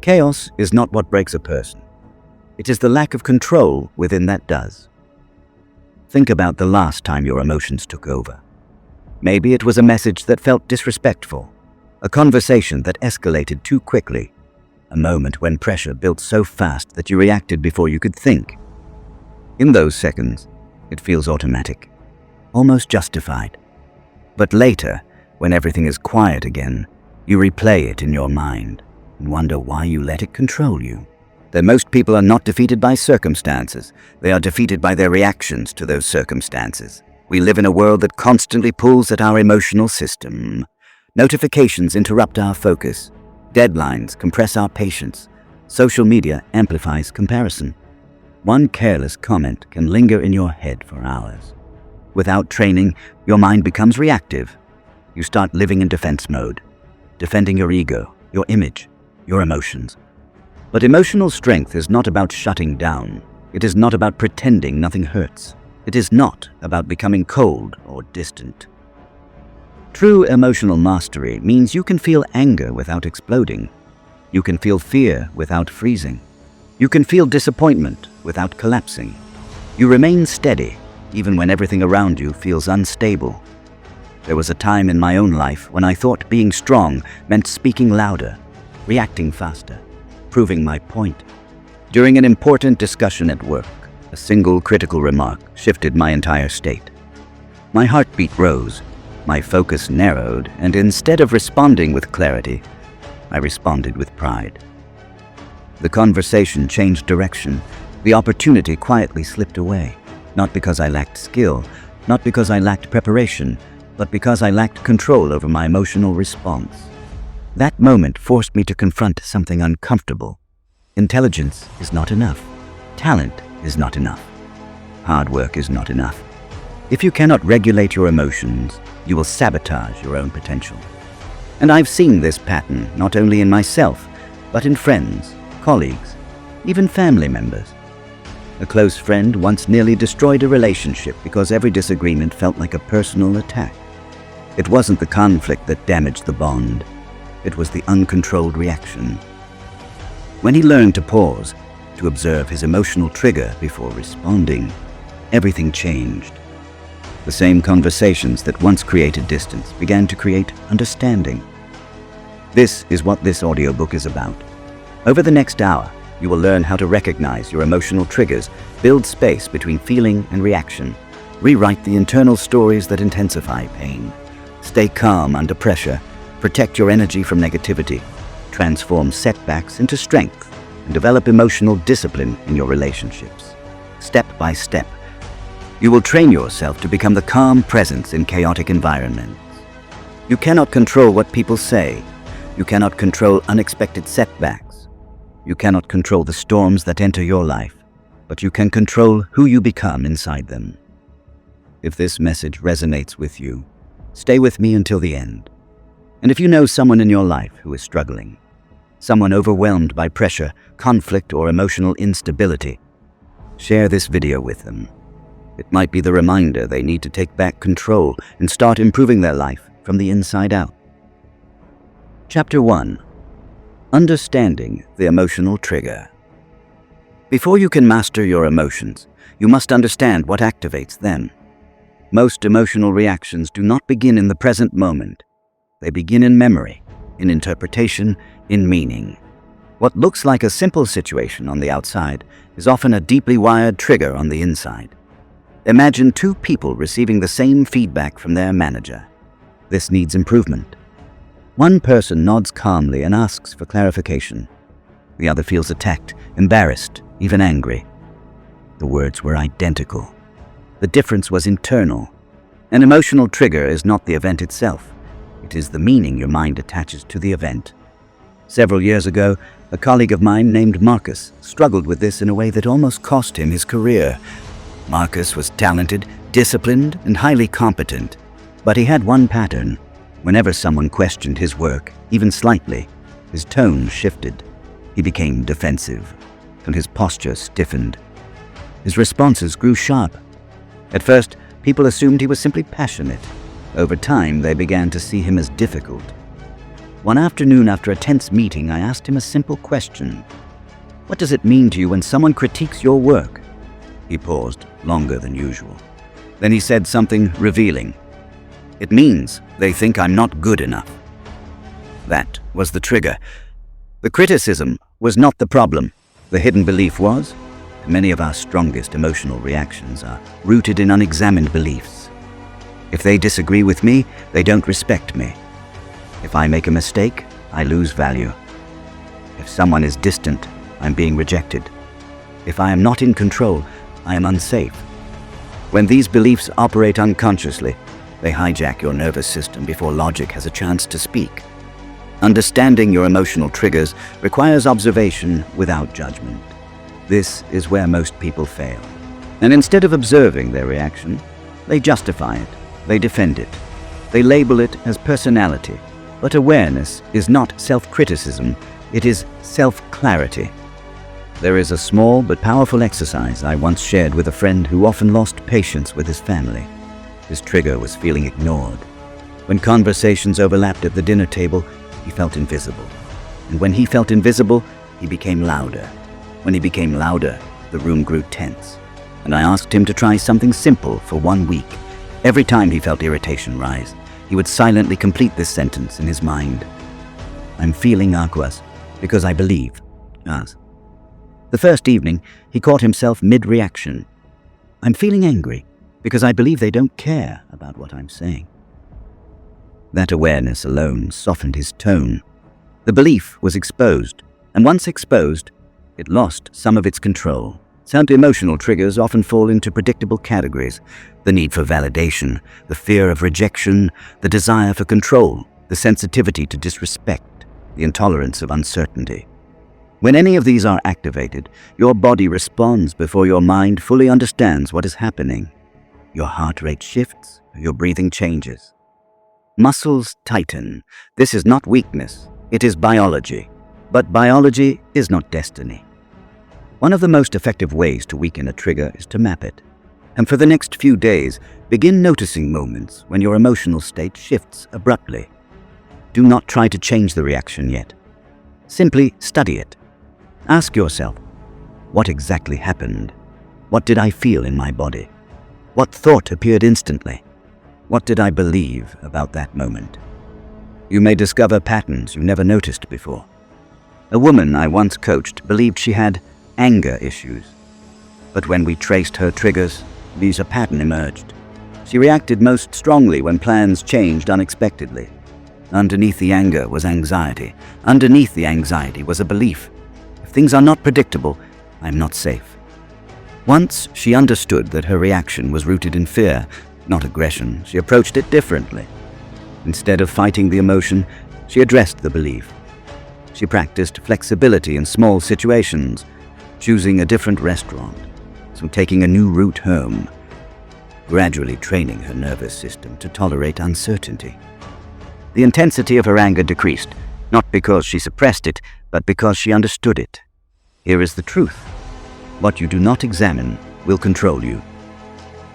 Chaos is not what breaks a person. It is the lack of control within that does. Think about the last time your emotions took over. Maybe it was a message that felt disrespectful, a conversation that escalated too quickly, a moment when pressure built so fast that you reacted before you could think. In those seconds, it feels automatic, almost justified. But later, when everything is quiet again, you replay it in your mind and wonder why you let it control you. That most people are not defeated by circumstances. They are defeated by their reactions to those circumstances. We live in a world that constantly pulls at our emotional system. Notifications interrupt our focus. Deadlines compress our patience. Social media amplifies comparison. One careless comment can linger in your head for hours. Without training, your mind becomes reactive. You start living in defense mode, defending your ego, your image, your emotions. But emotional strength is not about shutting down. It is not about pretending nothing hurts. It is not about becoming cold or distant. True emotional mastery means you can feel anger without exploding. You can feel fear without freezing. You can feel disappointment without collapsing. You remain steady even when everything around you feels unstable. There was a time in my own life when I thought being strong meant speaking louder, reacting faster, proving my point. During an important discussion at work, a single critical remark shifted my entire state. My heartbeat rose, my focus narrowed, and instead of responding with clarity, I responded with pride. The conversation changed direction. The opportunity quietly slipped away, not because I lacked skill, not because I lacked preparation, but because I lacked control over my emotional response. That moment forced me to confront something uncomfortable. Intelligence is not enough. Talent is not enough. Hard work is not enough. If you cannot regulate your emotions, you will sabotage your own potential. And I've seen this pattern not only in myself, but in friends, colleagues, even family members. A close friend once nearly destroyed a relationship because every disagreement felt like a personal attack. It wasn't the conflict that damaged the bond. It was the uncontrolled reaction. When he learned to pause, to observe his emotional trigger before responding, everything changed. The same conversations that once created distance began to create understanding. This is what this audiobook is about. Over the next hour, you will learn how to recognize your emotional triggers, build space between feeling and reaction, rewrite the internal stories that intensify pain, stay calm under pressure, protect your energy from negativity, transform setbacks into strength, and develop emotional discipline in your relationships. Step by step, you will train yourself to become the calm presence in chaotic environments. You cannot control what people say. You cannot control unexpected setbacks. You cannot control the storms that enter your life, but you can control who you become inside them. If this message resonates with you, stay with me until the end. And if you know someone in your life who is struggling, someone overwhelmed by pressure, conflict, or emotional instability, share this video with them. It might be the reminder they need to take back control and start improving their life from the inside out. Chapter 1. Understanding the emotional trigger. Before you can master your emotions, you must understand what activates them. Most emotional reactions do not begin in the present moment. They begin in memory, in interpretation, in meaning. What looks like a simple situation on the outside is often a deeply wired trigger on the inside. Imagine two people receiving the same feedback from their manager. This needs improvement. One person nods calmly and asks for clarification. The other feels attacked, embarrassed, even angry. The words were identical. The difference was internal. An emotional trigger is not the event itself. It is the meaning your mind attaches to the event. Several years ago, a colleague of mine named Marcus struggled with this in a way that almost cost him his career. Marcus was talented, disciplined, and highly competent, but he had one pattern. Whenever someone questioned his work, even slightly, his tone shifted. He became defensive, and his posture stiffened. His responses grew sharp. At first, people assumed he was simply passionate. Over time, they began to see him as difficult. One afternoon after a tense meeting, I asked him a simple question. What does it mean to you when someone critiques your work? He paused longer than usual. Then he said something revealing. It means they think I'm not good enough. That was the trigger. The criticism was not the problem. The hidden belief was. Many of our strongest emotional reactions are rooted in unexamined beliefs. If they disagree with me, they don't respect me. If I make a mistake, I lose value. If someone is distant, I'm being rejected. If I am not in control, I am unsafe. When these beliefs operate unconsciously, they hijack your nervous system before logic has a chance to speak. Understanding your emotional triggers requires observation without judgment. This is where most people fail. And instead of observing their reaction, they justify it, they defend it, they label it as personality. But awareness is not self-criticism, it is self-clarity. There is a small but powerful exercise I once shared with a friend who often lost patience with his family. His trigger was feeling ignored. When conversations overlapped at the dinner table, he felt invisible. And when he felt invisible, he became louder. When he became louder, the room grew tense. And I asked him to try something simple for 1 week. Every time he felt irritation rise, he would silently complete this sentence in his mind. I'm feeling aguas because I believe as. The first evening, he caught himself mid-reaction. I'm feeling angry because I believe they don't care about what I'm saying. That awareness alone softened his tone. The belief was exposed, and once exposed, it lost some of its control. Some emotional triggers often fall into predictable categories: the need for validation, the fear of rejection, the desire for control, the sensitivity to disrespect, the intolerance of uncertainty. When any of these are activated, your body responds before your mind fully understands what is happening. Your heart rate shifts, your breathing changes. Muscles tighten. This is not weakness, it is biology. But biology is not destiny. One of the most effective ways to weaken a trigger is to map it. And for the next few days, begin noticing moments when your emotional state shifts abruptly. Do not try to change the reaction yet. Simply study it. Ask yourself, what exactly happened? What did I feel in my body? What thought appeared instantly? What did I believe about that moment? You may discover patterns you never noticed before. A woman I once coached believed she had anger issues. But when we traced her triggers, a pattern emerged. She reacted most strongly when plans changed unexpectedly. Underneath the anger was anxiety. Underneath the anxiety was a belief. If things are not predictable, I'm not safe. Once she understood that her reaction was rooted in fear, not aggression, she approached it differently. Instead of fighting the emotion, she addressed the belief. She practiced flexibility in small situations, choosing a different restaurant, so taking a new route home, gradually training her nervous system to tolerate uncertainty. The intensity of her anger decreased, not because she suppressed it, but because she understood it. Here is the truth. What you do not examine will control you.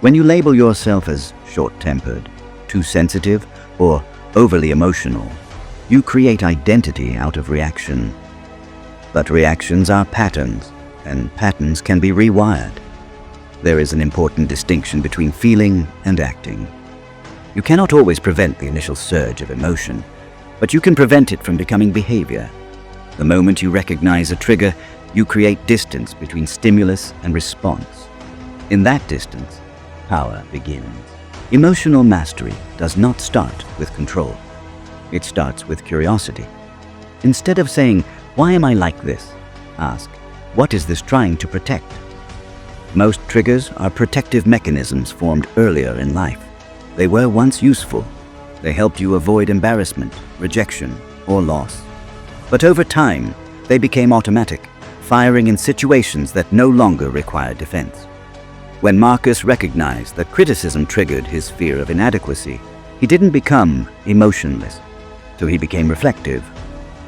When you label yourself as short-tempered, too sensitive, or overly emotional, you create identity out of reaction. But reactions are patterns, and patterns can be rewired. There is an important distinction between feeling and acting. You cannot always prevent the initial surge of emotion, but you can prevent it from becoming behavior. The moment you recognize a trigger, you create distance between stimulus and response. In that distance, power begins. Emotional mastery does not start with control. It starts with curiosity. Instead of saying, "Why am I like this?" ask, "What is this trying to protect?" Most triggers are protective mechanisms formed earlier in life. They were once useful. They helped you avoid embarrassment, rejection, or loss. But over time, they became automatic, firing in situations that no longer require defense. When Marcus recognized that criticism triggered his fear of inadequacy, he didn't become emotionless, so he became reflective.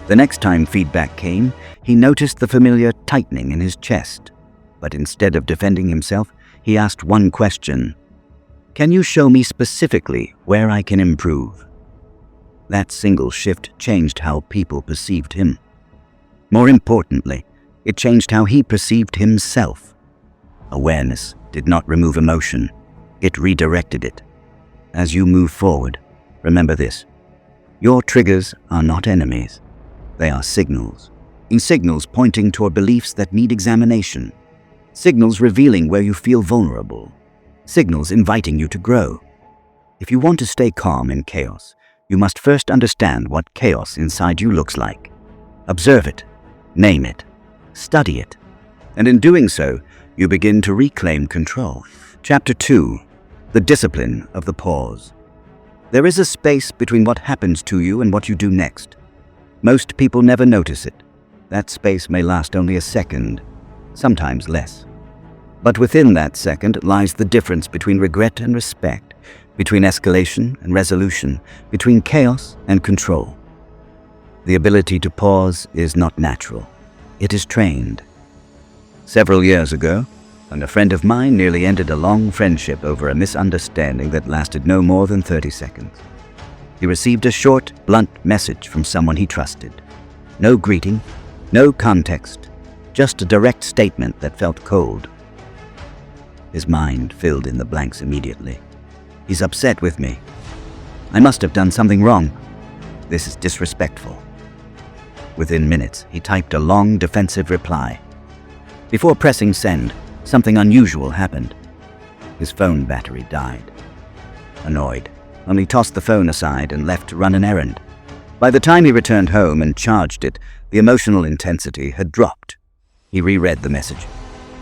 The next time feedback came, he noticed the familiar tightening in his chest. But instead of defending himself, he asked one question: "Can you show me specifically where I can improve?" That single shift changed how people perceived him. More importantly, it changed how he perceived himself. Awareness did not remove emotion, it redirected it. As you move forward, remember this: your triggers are not enemies, they are signals. Signals pointing toward beliefs that need examination. Signals revealing where you feel vulnerable. Signals inviting you to grow. If you want to stay calm in chaos, you must first understand what chaos inside you looks like. Observe it, name it, study it, and in doing so, you begin to reclaim control. Chapter 2: The Discipline of the Pause. There is a space between what happens to you and what you do next. Most people never notice it. That space may last only a second, sometimes less. But within that second lies the difference between regret and respect, between escalation and resolution, between chaos and control. The ability to pause is not natural. It is trained. Several years ago, a friend of mine nearly ended a long friendship over a misunderstanding that lasted no more than 30 seconds. He received a short, blunt message from someone he trusted. No greeting, no context, just a direct statement that felt cold. His mind filled in the blanks immediately. He's upset with me. I must have done something wrong. This is disrespectful. Within minutes, he typed a long, defensive reply. Before pressing send, something unusual happened. His phone battery died. Annoyed, only tossed the phone aside and left to run an errand. By the time he returned home and charged it, the emotional intensity had dropped. He reread the message.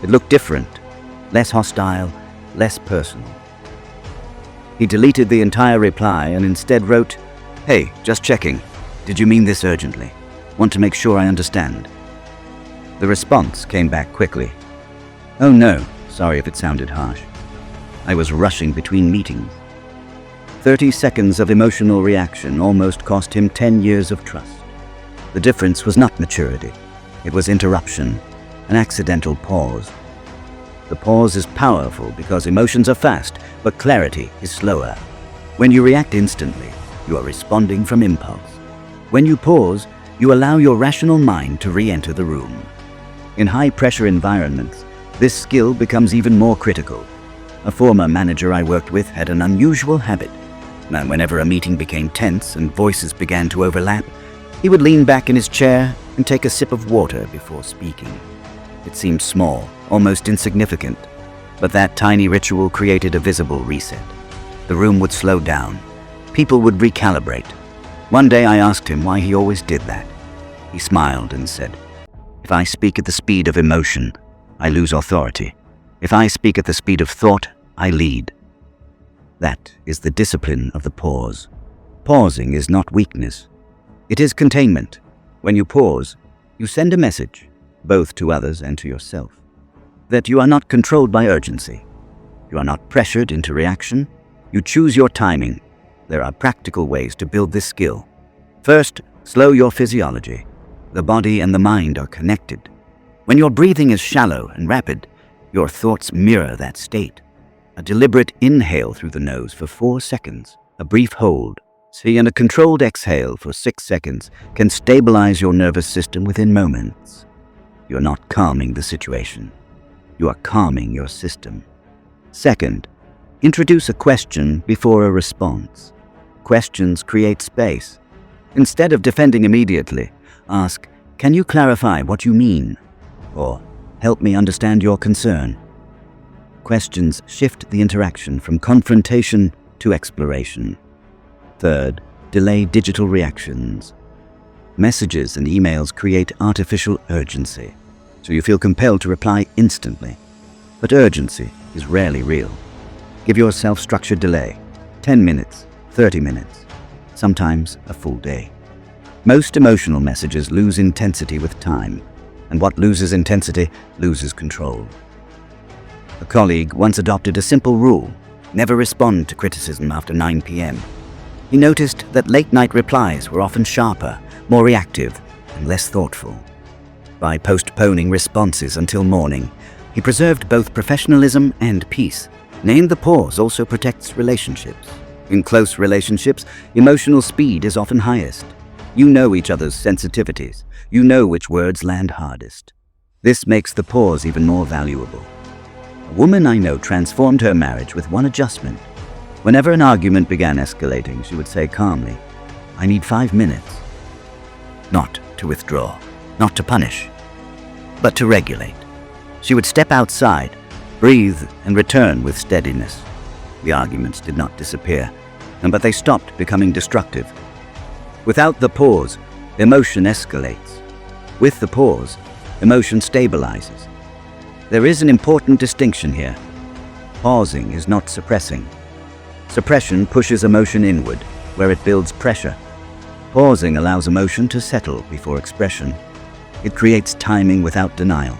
It looked different, less hostile, less personal. He deleted the entire reply and instead wrote, "Hey, just checking. Did you mean this urgently? Want to make sure I understand." The response came back quickly. "Oh no, sorry if it sounded harsh. I was rushing between meetings." 30 seconds of emotional reaction almost cost him 10 years of trust. The difference was not maturity. It was interruption, an accidental pause. The pause is powerful because emotions are fast, but clarity is slower. When you react instantly, you are responding from impulse. When you pause, you allow your rational mind to re-enter the room. In high-pressure environments, this skill becomes even more critical. A former manager I worked with had an unusual habit. Now, whenever a meeting became tense and voices began to overlap, he would lean back in his chair and take a sip of water before speaking. It seemed small, almost insignificant, but that tiny ritual created a visible reset. The room would slow down. People would recalibrate. One day I asked him why he always did that. He smiled and said, "If I speak at the speed of emotion, I lose authority. If I speak at the speed of thought, I lead." That is the discipline of the pause. Pausing is not weakness. It is containment. When you pause, you send a message, both to others and to yourself, that you are not controlled by urgency. You are not pressured into reaction. You choose your timing. There are practical ways to build this skill. First, slow your physiology. The body and the mind are connected. When your breathing is shallow and rapid, your thoughts mirror that state. A deliberate inhale through the nose for 4 seconds, a brief hold, and a controlled exhale for 6 seconds can stabilize your nervous system within moments. You're not calming the situation. You are calming your system. Second, introduce a question before a response. Questions create space. Instead of defending immediately, ask, "Can you clarify what you mean?" Or, "Help me understand your concern." Questions shift the interaction from confrontation to exploration. Third, delay digital reactions. Messages and emails create artificial urgency, so you feel compelled to reply instantly. But urgency is rarely real. Give yourself structured delay, 10 minutes, 30 minutes, sometimes a full day. Most emotional messages lose intensity with time, and what loses intensity loses control. A colleague once adopted a simple rule: never respond to criticism after 9 p.m. He noticed that late-night replies were often sharper, more reactive, and less thoughtful. By postponing responses until morning, he preserved both professionalism and peace. Name the pause also protects relationships. In close relationships, emotional speed is often highest. You know each other's sensitivities. You know which words land hardest. This makes the pause even more valuable. A woman I know transformed her marriage with one adjustment. Whenever an argument began escalating, she would say calmly, "I need 5 minutes." Not to withdraw, not to punish, but to regulate. She would step outside, breathe, and return with steadiness. The arguments did not disappear, but they stopped becoming destructive. Without the pause, emotion escalates. With the pause, emotion stabilizes. There is an important distinction here. Pausing is not suppressing. Suppression pushes emotion inward, where it builds pressure. Pausing allows emotion to settle before expression. It creates timing without denial.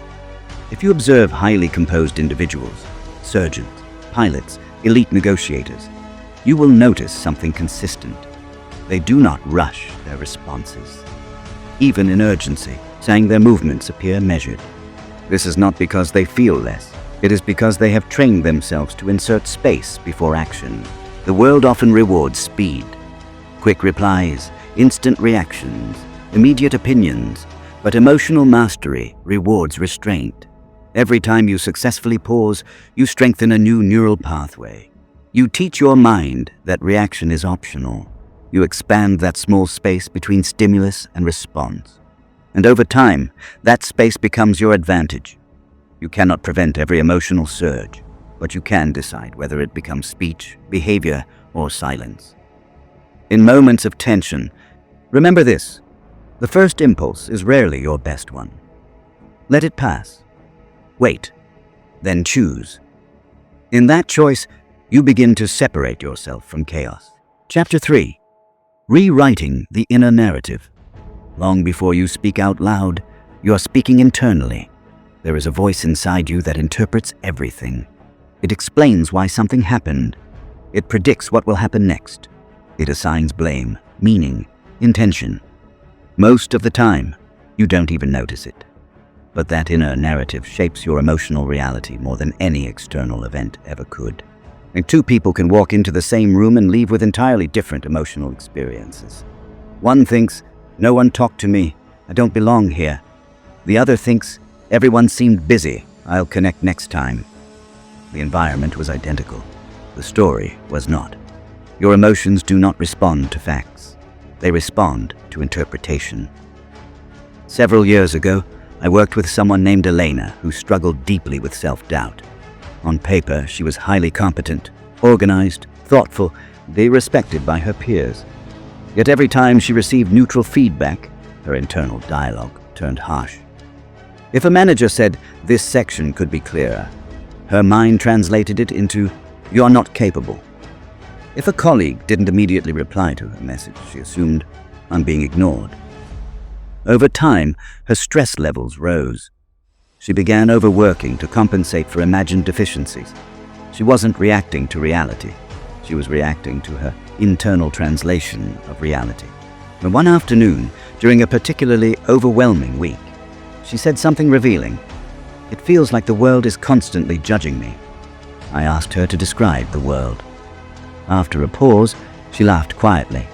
If you observe highly composed individuals, surgeons, pilots, elite negotiators, you will notice something consistent. They do not rush their responses. Even in urgency, saying their movements appear measured. This is not because they feel less. It is because they have trained themselves to insert space before action. The world often rewards speed. Quick replies, instant reactions, immediate opinions, but emotional mastery rewards restraint. Every time you successfully pause, you strengthen a new neural pathway. You teach your mind that reaction is optional. You expand that small space between stimulus and response. And over time, that space becomes your advantage. You cannot prevent every emotional surge, but you can decide whether it becomes speech, behavior, or silence. In moments of tension, remember this: the first impulse is rarely your best one. Let it pass. Wait, then choose. In that choice, you begin to separate yourself from chaos. Chapter 3. Rewriting the inner narrative. Long before you speak out loud, you are speaking internally. There is a voice inside you that interprets everything. It explains why something happened. It predicts what will happen next. It assigns blame, meaning, intention. Most of the time, you don't even notice it. But that inner narrative shapes your emotional reality more than any external event ever could. And two people can walk into the same room and leave with entirely different emotional experiences. One thinks, "No one talked to me, I don't belong here." The other thinks, "Everyone seemed busy, I'll connect next time." The environment was identical. The story was not. Your emotions do not respond to facts. They respond to interpretation. Several years ago, I worked with someone named Elena who struggled deeply with self-doubt. On paper, she was highly competent, organized, thoughtful, and respected by her peers. Yet every time she received neutral feedback, her internal dialogue turned harsh. If a manager said, "This section could be clearer," her mind translated it into, "You're not capable." If a colleague didn't immediately reply to her message, she assumed, "I'm being ignored." Over time, her stress levels rose. She began overworking to compensate for imagined deficiencies. She wasn't reacting to reality. She was reacting to her internal translation of reality. But one afternoon, during a particularly overwhelming week, she said something revealing. "It feels like the world is constantly judging me." I asked her to describe the world. After a pause, she laughed quietly.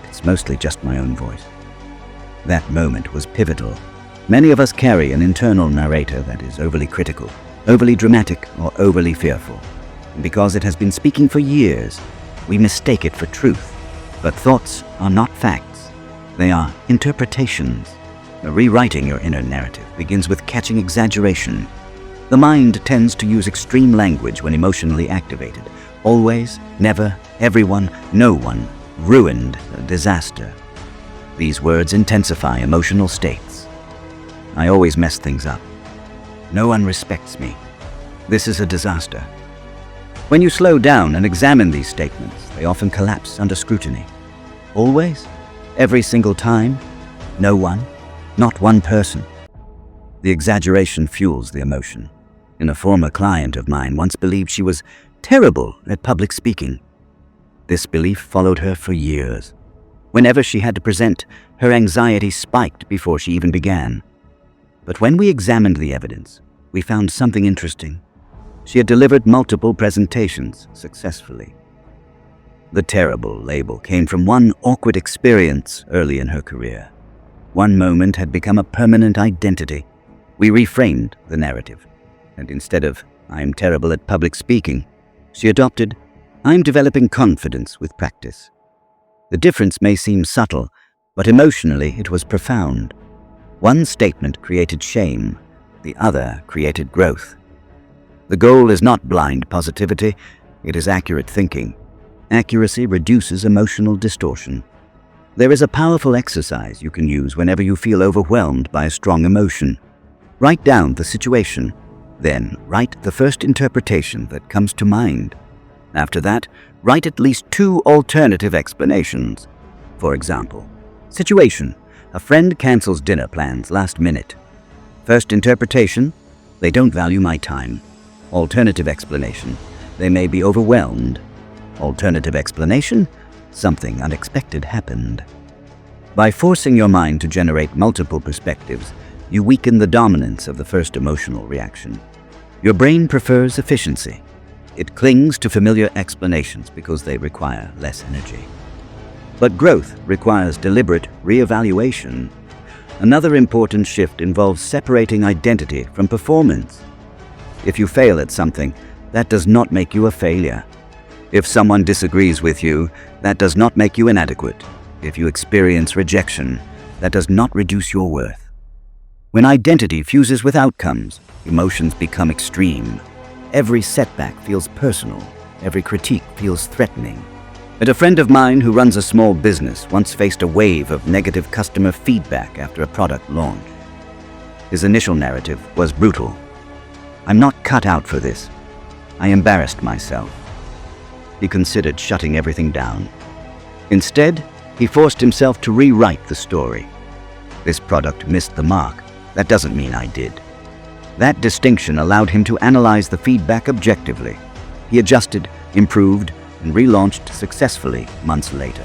"It's mostly just my own voice." That moment was pivotal. Many of us carry an internal narrator that is overly critical, overly dramatic, or overly fearful. And because it has been speaking for years, we mistake it for truth. But thoughts are not facts. They are interpretations. Rewriting your inner narrative begins with catching exaggeration. The mind tends to use extreme language when emotionally activated. Always, never, everyone, no one, ruined, disaster. These words intensify emotional states. I always mess things up. No one respects me. This is a disaster. When you slow down and examine these statements, they often collapse under scrutiny. Always? Every single time? No one? Not one person? The exaggeration fuels the emotion. A former client of mine once believed she was terrible at public speaking. This belief followed her for years. Whenever she had to present, her anxiety spiked before she even began. But when we examined the evidence, we found something interesting. She had delivered multiple presentations successfully. The terrible label came from one awkward experience early in her career. One moment had become a permanent identity. We reframed the narrative, and instead of "I'm terrible at public speaking," she adopted "I'm developing confidence with practice." The difference may seem subtle, but emotionally it was profound. One statement created shame, the other created growth. The goal is not blind positivity, it is accurate thinking. Accuracy reduces emotional distortion. There is a powerful exercise you can use whenever you feel overwhelmed by a strong emotion. Write down the situation, then write the first interpretation that comes to mind. After that, write at least 2 alternative explanations. For example, situation: a friend cancels dinner plans last minute. First interpretation: they don't value my time. Alternative explanation: they may be overwhelmed. Alternative explanation: something unexpected happened. By forcing your mind to generate multiple perspectives, you weaken the dominance of the first emotional reaction. Your brain prefers efficiency. It clings to familiar explanations because they require less energy. But growth requires deliberate reevaluation. Another important shift involves separating identity from performance. If you fail at something, that does not make you a failure. If someone disagrees with you, that does not make you inadequate. If you experience rejection, that does not reduce your worth. When identity fuses with outcomes, emotions become extreme. Every setback feels personal. Every critique feels threatening. A friend of mine who runs a small business once faced a wave of negative customer feedback after a product launch. His initial narrative was brutal. "I'm not cut out for this. I embarrassed myself." He considered shutting everything down. Instead, he forced himself to rewrite the story. "This product missed the mark. That doesn't mean I did." That distinction allowed him to analyze the feedback objectively. He adjusted, improved, and relaunched successfully months later.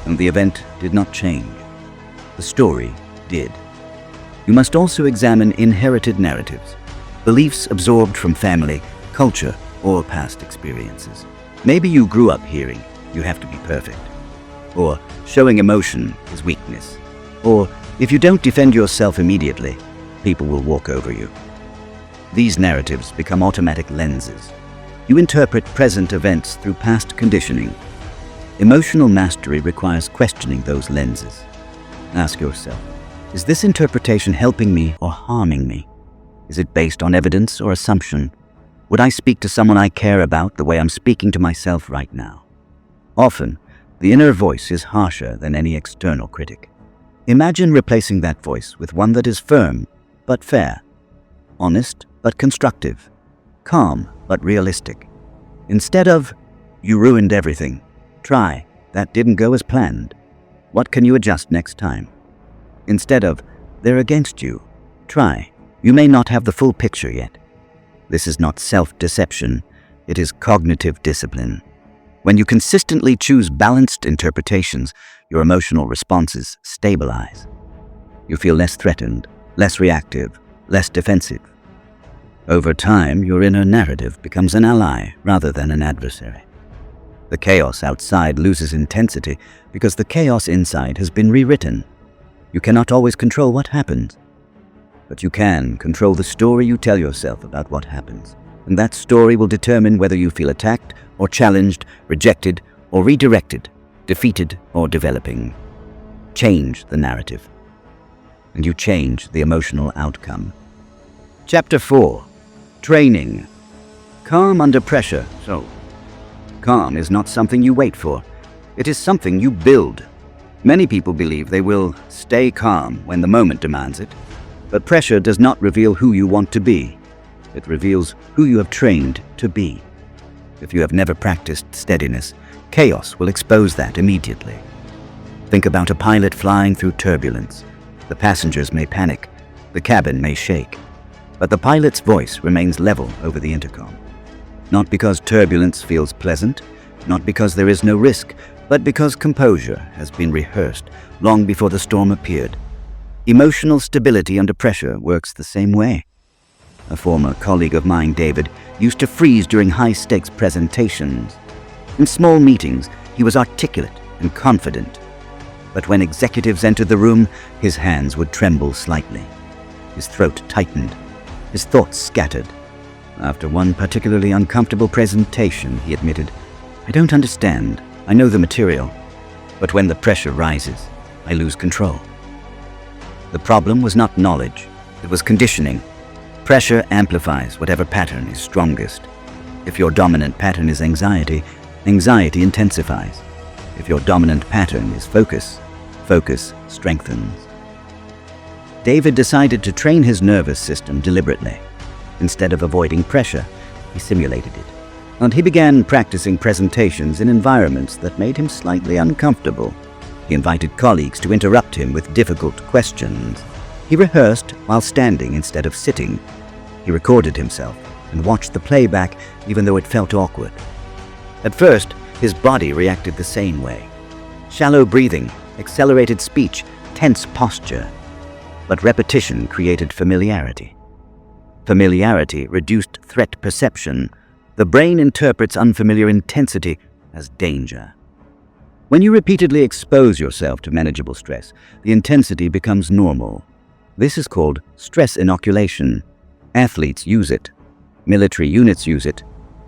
And the event did not change. The story did. You must also examine inherited narratives, beliefs absorbed from family, culture, or past experiences. Maybe you grew up hearing, "You have to be perfect," or "Showing emotion is weakness," or "If you don't defend yourself immediately, people will walk over you." These narratives become automatic lenses. You interpret present events through past conditioning. Emotional mastery requires questioning those lenses. Ask yourself, is this interpretation helping me or harming me? Is it based on evidence or assumption? Would I speak to someone I care about the way I'm speaking to myself right now? Often, the inner voice is harsher than any external critic. Imagine replacing that voice with one that is firm but fair, honest but constructive, calm but realistic. Instead of, "You ruined everything," try, "That didn't go as planned. What can you adjust next time?" Instead of, "They're against you," try, "You may not have the full picture yet." This is not self-deception, it is cognitive discipline. When you consistently choose balanced interpretations, your emotional responses stabilize. You feel less threatened, less reactive, less defensive. Over time, your inner narrative becomes an ally rather than an adversary. The chaos outside loses intensity because the chaos inside has been rewritten. You cannot always control what happens, but you can control the story you tell yourself about what happens. And that story will determine whether you feel attacked or challenged, rejected or redirected, defeated or developing. Change the narrative, and you change the emotional outcome. Chapter 4. Training. Calm under pressure. So, calm is not something you wait for. It is something you build. Many people believe they will stay calm when the moment demands it. But pressure does not reveal who you want to be. It reveals who you have trained to be. If you have never practiced steadiness, chaos will expose that immediately. Think about a pilot flying through turbulence. The passengers may panic, the cabin may shake, but the pilot's voice remains level over the intercom. Not because turbulence feels pleasant, not because there is no risk, but because composure has been rehearsed long before the storm appeared. Emotional stability under pressure works the same way. A former colleague of mine, David, used to freeze during high-stakes presentations. In small meetings, He was articulate and confident. But when executives entered the room, his hands would tremble slightly. His throat tightened. His thoughts scattered. After one particularly uncomfortable presentation, he admitted, "I don't understand. I know the material. But when the pressure rises, I lose control." The problem was not knowledge. It was conditioning. Pressure amplifies whatever pattern is strongest. If your dominant pattern is anxiety, anxiety intensifies. If your dominant pattern is focus, focus strengthens. David decided to train his nervous system deliberately. Instead of avoiding pressure, he simulated it. And he began practicing presentations in environments that made him slightly uncomfortable. He invited colleagues to interrupt him with difficult questions. He rehearsed while standing instead of sitting. He recorded himself and watched the playback even though it felt awkward. At first, his body reacted the same way. Shallow breathing, accelerated speech, tense posture. But repetition created familiarity. Familiarity reduced threat perception. The brain interprets unfamiliar intensity as danger. When you repeatedly expose yourself to manageable stress, the intensity becomes normal. This is called stress inoculation. Athletes use it. Military units use it.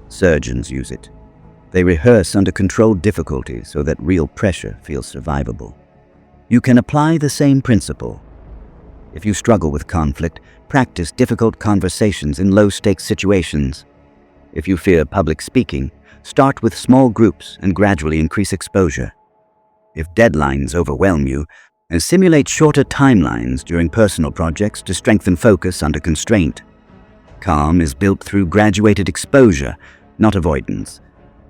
Surgeons use it. They rehearse under controlled difficulty so that real pressure feels survivable. You can apply the same principle. If you struggle with conflict, practice difficult conversations in low-stakes situations. If you fear public speaking, start with small groups and gradually increase exposure. If deadlines overwhelm you, simulate shorter timelines during personal projects to strengthen focus under constraint. Calm is built through graduated exposure, not avoidance.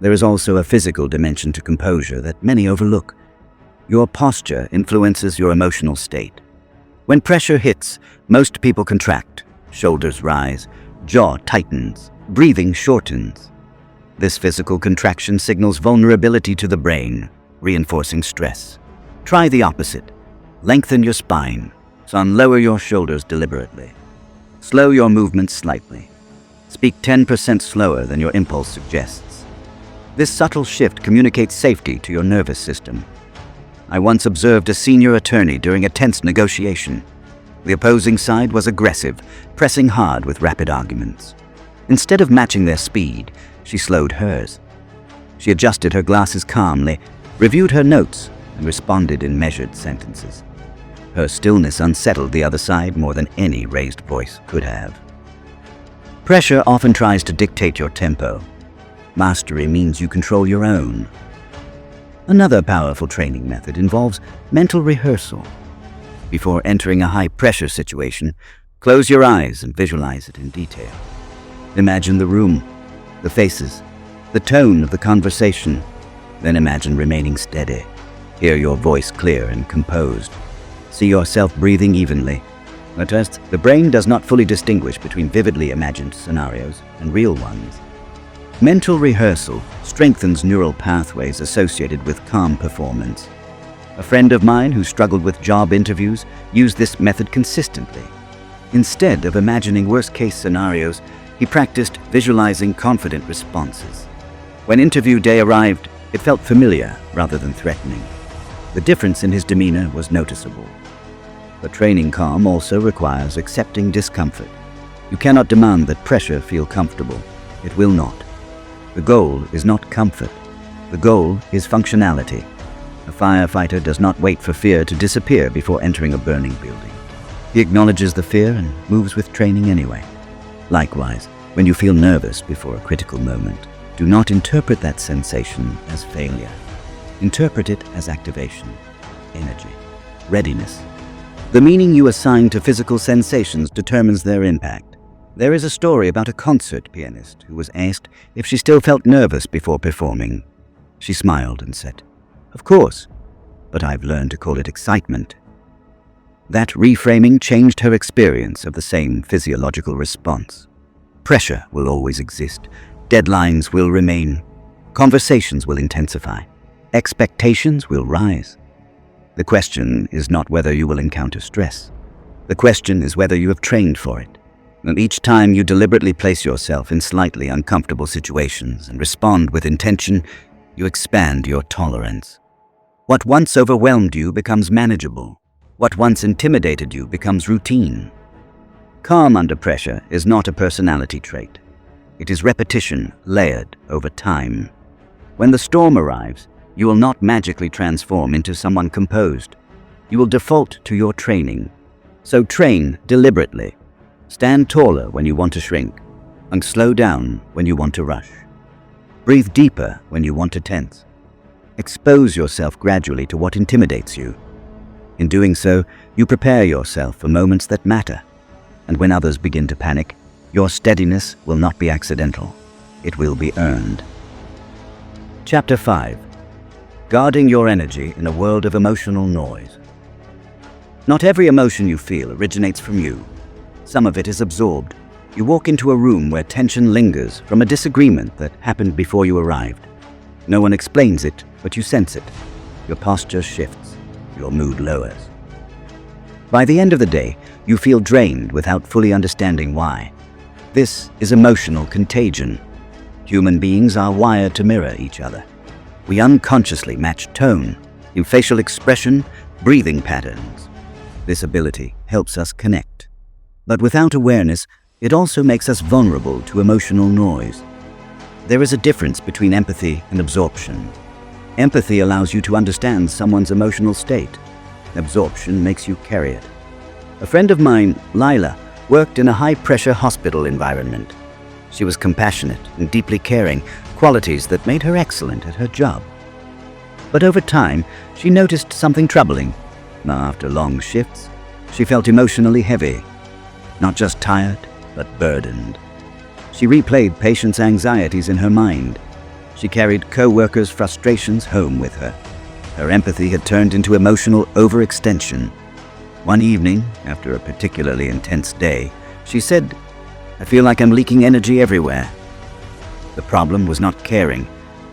There is also a physical dimension to composure that many overlook. Your posture influences your emotional state. When pressure hits, most people contract, shoulders rise, jaw tightens, breathing shortens. This physical contraction signals vulnerability to the brain, reinforcing stress. Try the opposite. Lengthen your spine, and lower your shoulders deliberately. Slow your movements slightly. Speak 10% slower than your impulse suggests. This subtle shift communicates safety to your nervous system. I once observed a senior attorney during a tense negotiation. The opposing side was aggressive, pressing hard with rapid arguments. Instead of matching their speed, she slowed hers. She adjusted her glasses calmly, reviewed her notes, and responded in measured sentences. Her stillness unsettled the other side more than any raised voice could have. Pressure often tries to dictate your tempo. Mastery means you control your own. Another powerful training method involves mental rehearsal. Before entering a high-pressure situation, close your eyes and visualize it in detail. Imagine the room, the faces, the tone of the conversation. Then imagine remaining steady. Hear your voice clear and composed. See yourself breathing evenly. At first, the brain does not fully distinguish between vividly imagined scenarios and real ones. Mental rehearsal strengthens neural pathways associated with calm performance. A friend of mine who struggled with job interviews used this method consistently. Instead of imagining worst-case scenarios, he practiced visualizing confident responses. When interview day arrived, it felt familiar rather than threatening. The difference in his demeanor was noticeable. But training calm also requires accepting discomfort. You cannot demand that pressure feel comfortable. It will not. The goal is not comfort. The goal is functionality. A firefighter does not wait for fear to disappear before entering a burning building. He acknowledges the fear and moves with training anyway. Likewise, when you feel nervous before a critical moment, do not interpret that sensation as failure. Interpret it as activation, energy, readiness. The meaning you assign to physical sensations determines their impact. There is a story about a concert pianist who was asked if she still felt nervous before performing. She smiled and said, "Of course, but I've learned to call it excitement." That reframing changed her experience of the same physiological response. Pressure will always exist. Deadlines will remain. Conversations will intensify. Expectations will rise. The question is not whether you will encounter stress. The question is whether you have trained for it. And each time you deliberately place yourself in slightly uncomfortable situations and respond with intention, You expand your tolerance. What once overwhelmed you becomes manageable. What once intimidated you becomes routine. Calm under pressure is not a personality trait. It is repetition layered over time. When the storm arrives, you will not magically transform into someone composed. You will default to your training. So train deliberately. Stand taller when you want to shrink, and slow down when you want to rush. Breathe deeper when you want to tense. Expose yourself gradually to what intimidates you. In doing so, you prepare yourself for moments that matter. And when others begin to panic, your steadiness will not be accidental. It will be earned. Chapter 5. Guarding your energy in a world of emotional noise. Not every emotion you feel originates from you. Some of it is absorbed. You walk into a room where tension lingers from a disagreement that happened before you arrived. No one explains it, but you sense it. Your posture shifts. Your mood lowers. By the end of the day, you feel drained without fully understanding why. This is emotional contagion. Human beings are wired to mirror each other. We unconsciously match tone, in facial expression, breathing patterns. This ability helps us connect. But without awareness, it also makes us vulnerable to emotional noise. There is a difference between empathy and absorption. Empathy allows you to understand someone's emotional state. Absorption makes you carry it. A friend of mine, Lila, worked in a high-pressure hospital environment. She was compassionate and deeply caring, qualities that made her excellent at her job. But over time, she noticed something troubling. After long shifts, she felt emotionally heavy. Not just tired, but burdened. She replayed patients' anxieties in her mind. She carried co-workers' frustrations home with her. Her empathy had turned into emotional overextension. One evening, after a particularly intense day, she said, "I feel like I'm leaking energy everywhere." The problem was not caring,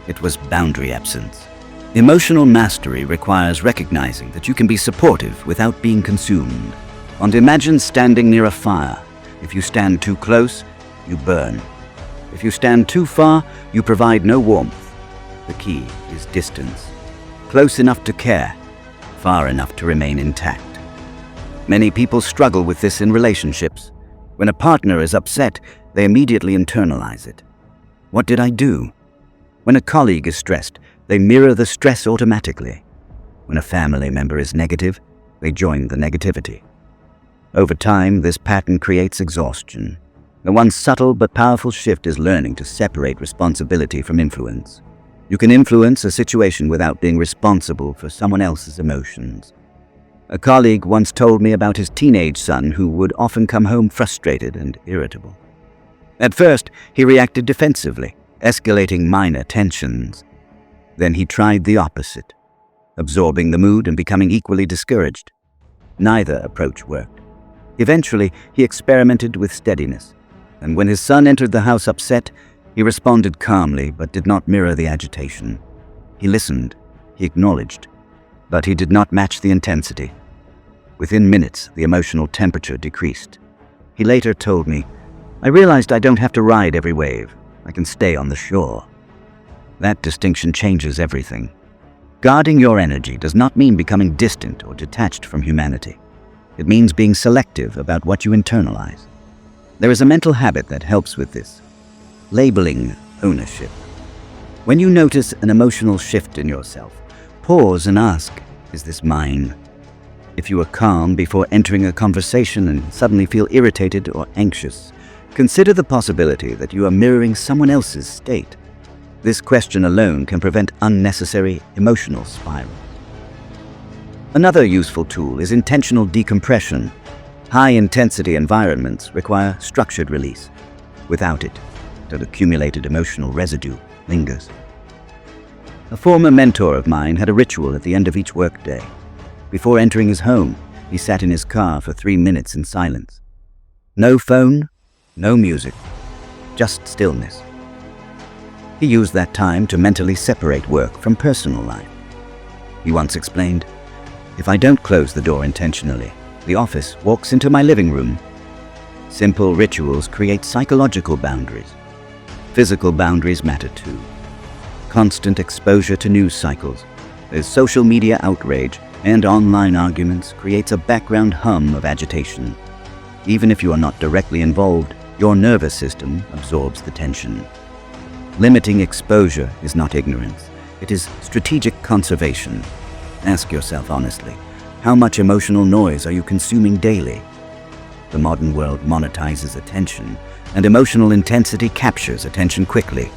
it was boundary absence. Emotional mastery requires recognizing that you can be supportive without being consumed. And imagine standing near a fire. If you stand too close, you burn. If you stand too far, you provide no warmth. The key is distance. Close enough to care, far enough to remain intact. Many people struggle with this in relationships. When a partner is upset, they immediately internalize it. What did I do? When a colleague is stressed, they mirror the stress automatically. When a family member is negative, they join the negativity. Over time, this pattern creates exhaustion. The one subtle but powerful shift is learning to separate responsibility from influence. You can influence a situation without being responsible for someone else's emotions. A colleague once told me about his teenage son who would often come home frustrated and irritable. At first, he reacted defensively, escalating minor tensions. Then he tried the opposite, absorbing the mood and becoming equally discouraged. Neither approach worked. Eventually, he experimented with steadiness, and when his son entered the house upset, he responded calmly but did not mirror the agitation. He listened, he acknowledged, but he did not match the intensity. Within minutes, the emotional temperature decreased. He later told me, "I realized I don't have to ride every wave. I can stay on the shore." That distinction changes everything. Guarding your energy does not mean becoming distant or detached from humanity. It means being selective about what you internalize. There is a mental habit that helps with this: labeling ownership. When you notice an emotional shift in yourself, pause and ask, "Is this mine?" If you are calm before entering a conversation and suddenly feel irritated or anxious, consider the possibility that you are mirroring someone else's state. This question alone can prevent unnecessary emotional spirals. Another useful tool is intentional decompression. High-intensity environments require structured release. Without it, that accumulated emotional residue lingers. A former mentor of mine had a ritual at the end of each workday. Before entering his home, he sat in his car for 3 minutes in silence. No phone, no music, just stillness. He used that time to mentally separate work from personal life. He once explained, "If I don't close the door intentionally, the office walks into my living room." Simple rituals create psychological boundaries. Physical boundaries matter too. constant exposure to news cycles, there's social media outrage, and online arguments creates a background hum of agitation. Even if you are not directly involved, your nervous system absorbs the tension. Limiting exposure is not ignorance. It is strategic conservation. Ask yourself honestly, how much emotional noise are you consuming daily? The modern world monetizes attention, and emotional intensity captures attention quickly.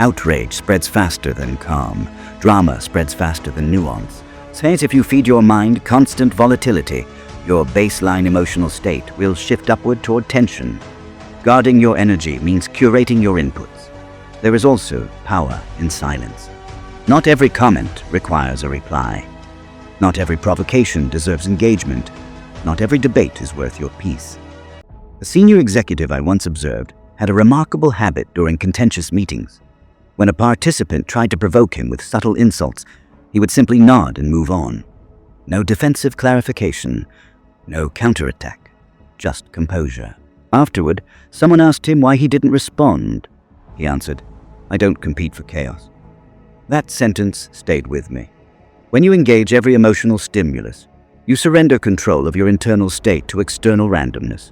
Outrage spreads faster than calm. Drama spreads faster than nuance. So if you feed your mind constant volatility, your baseline emotional state will shift upward toward tension. Guarding your energy means curating your inputs. There is also power in silence. Not every comment requires a reply. Not every provocation deserves engagement. Not every debate is worth your peace. A senior executive I once observed had a remarkable habit during contentious meetings. When a participant tried to provoke him with subtle insults, he would simply nod and move on. No defensive clarification, no counterattack, just composure. Afterward, someone asked him why he didn't respond. He answered, "I don't compete for chaos." That sentence stayed with me. When you engage every emotional stimulus, you surrender control of your internal state to external randomness.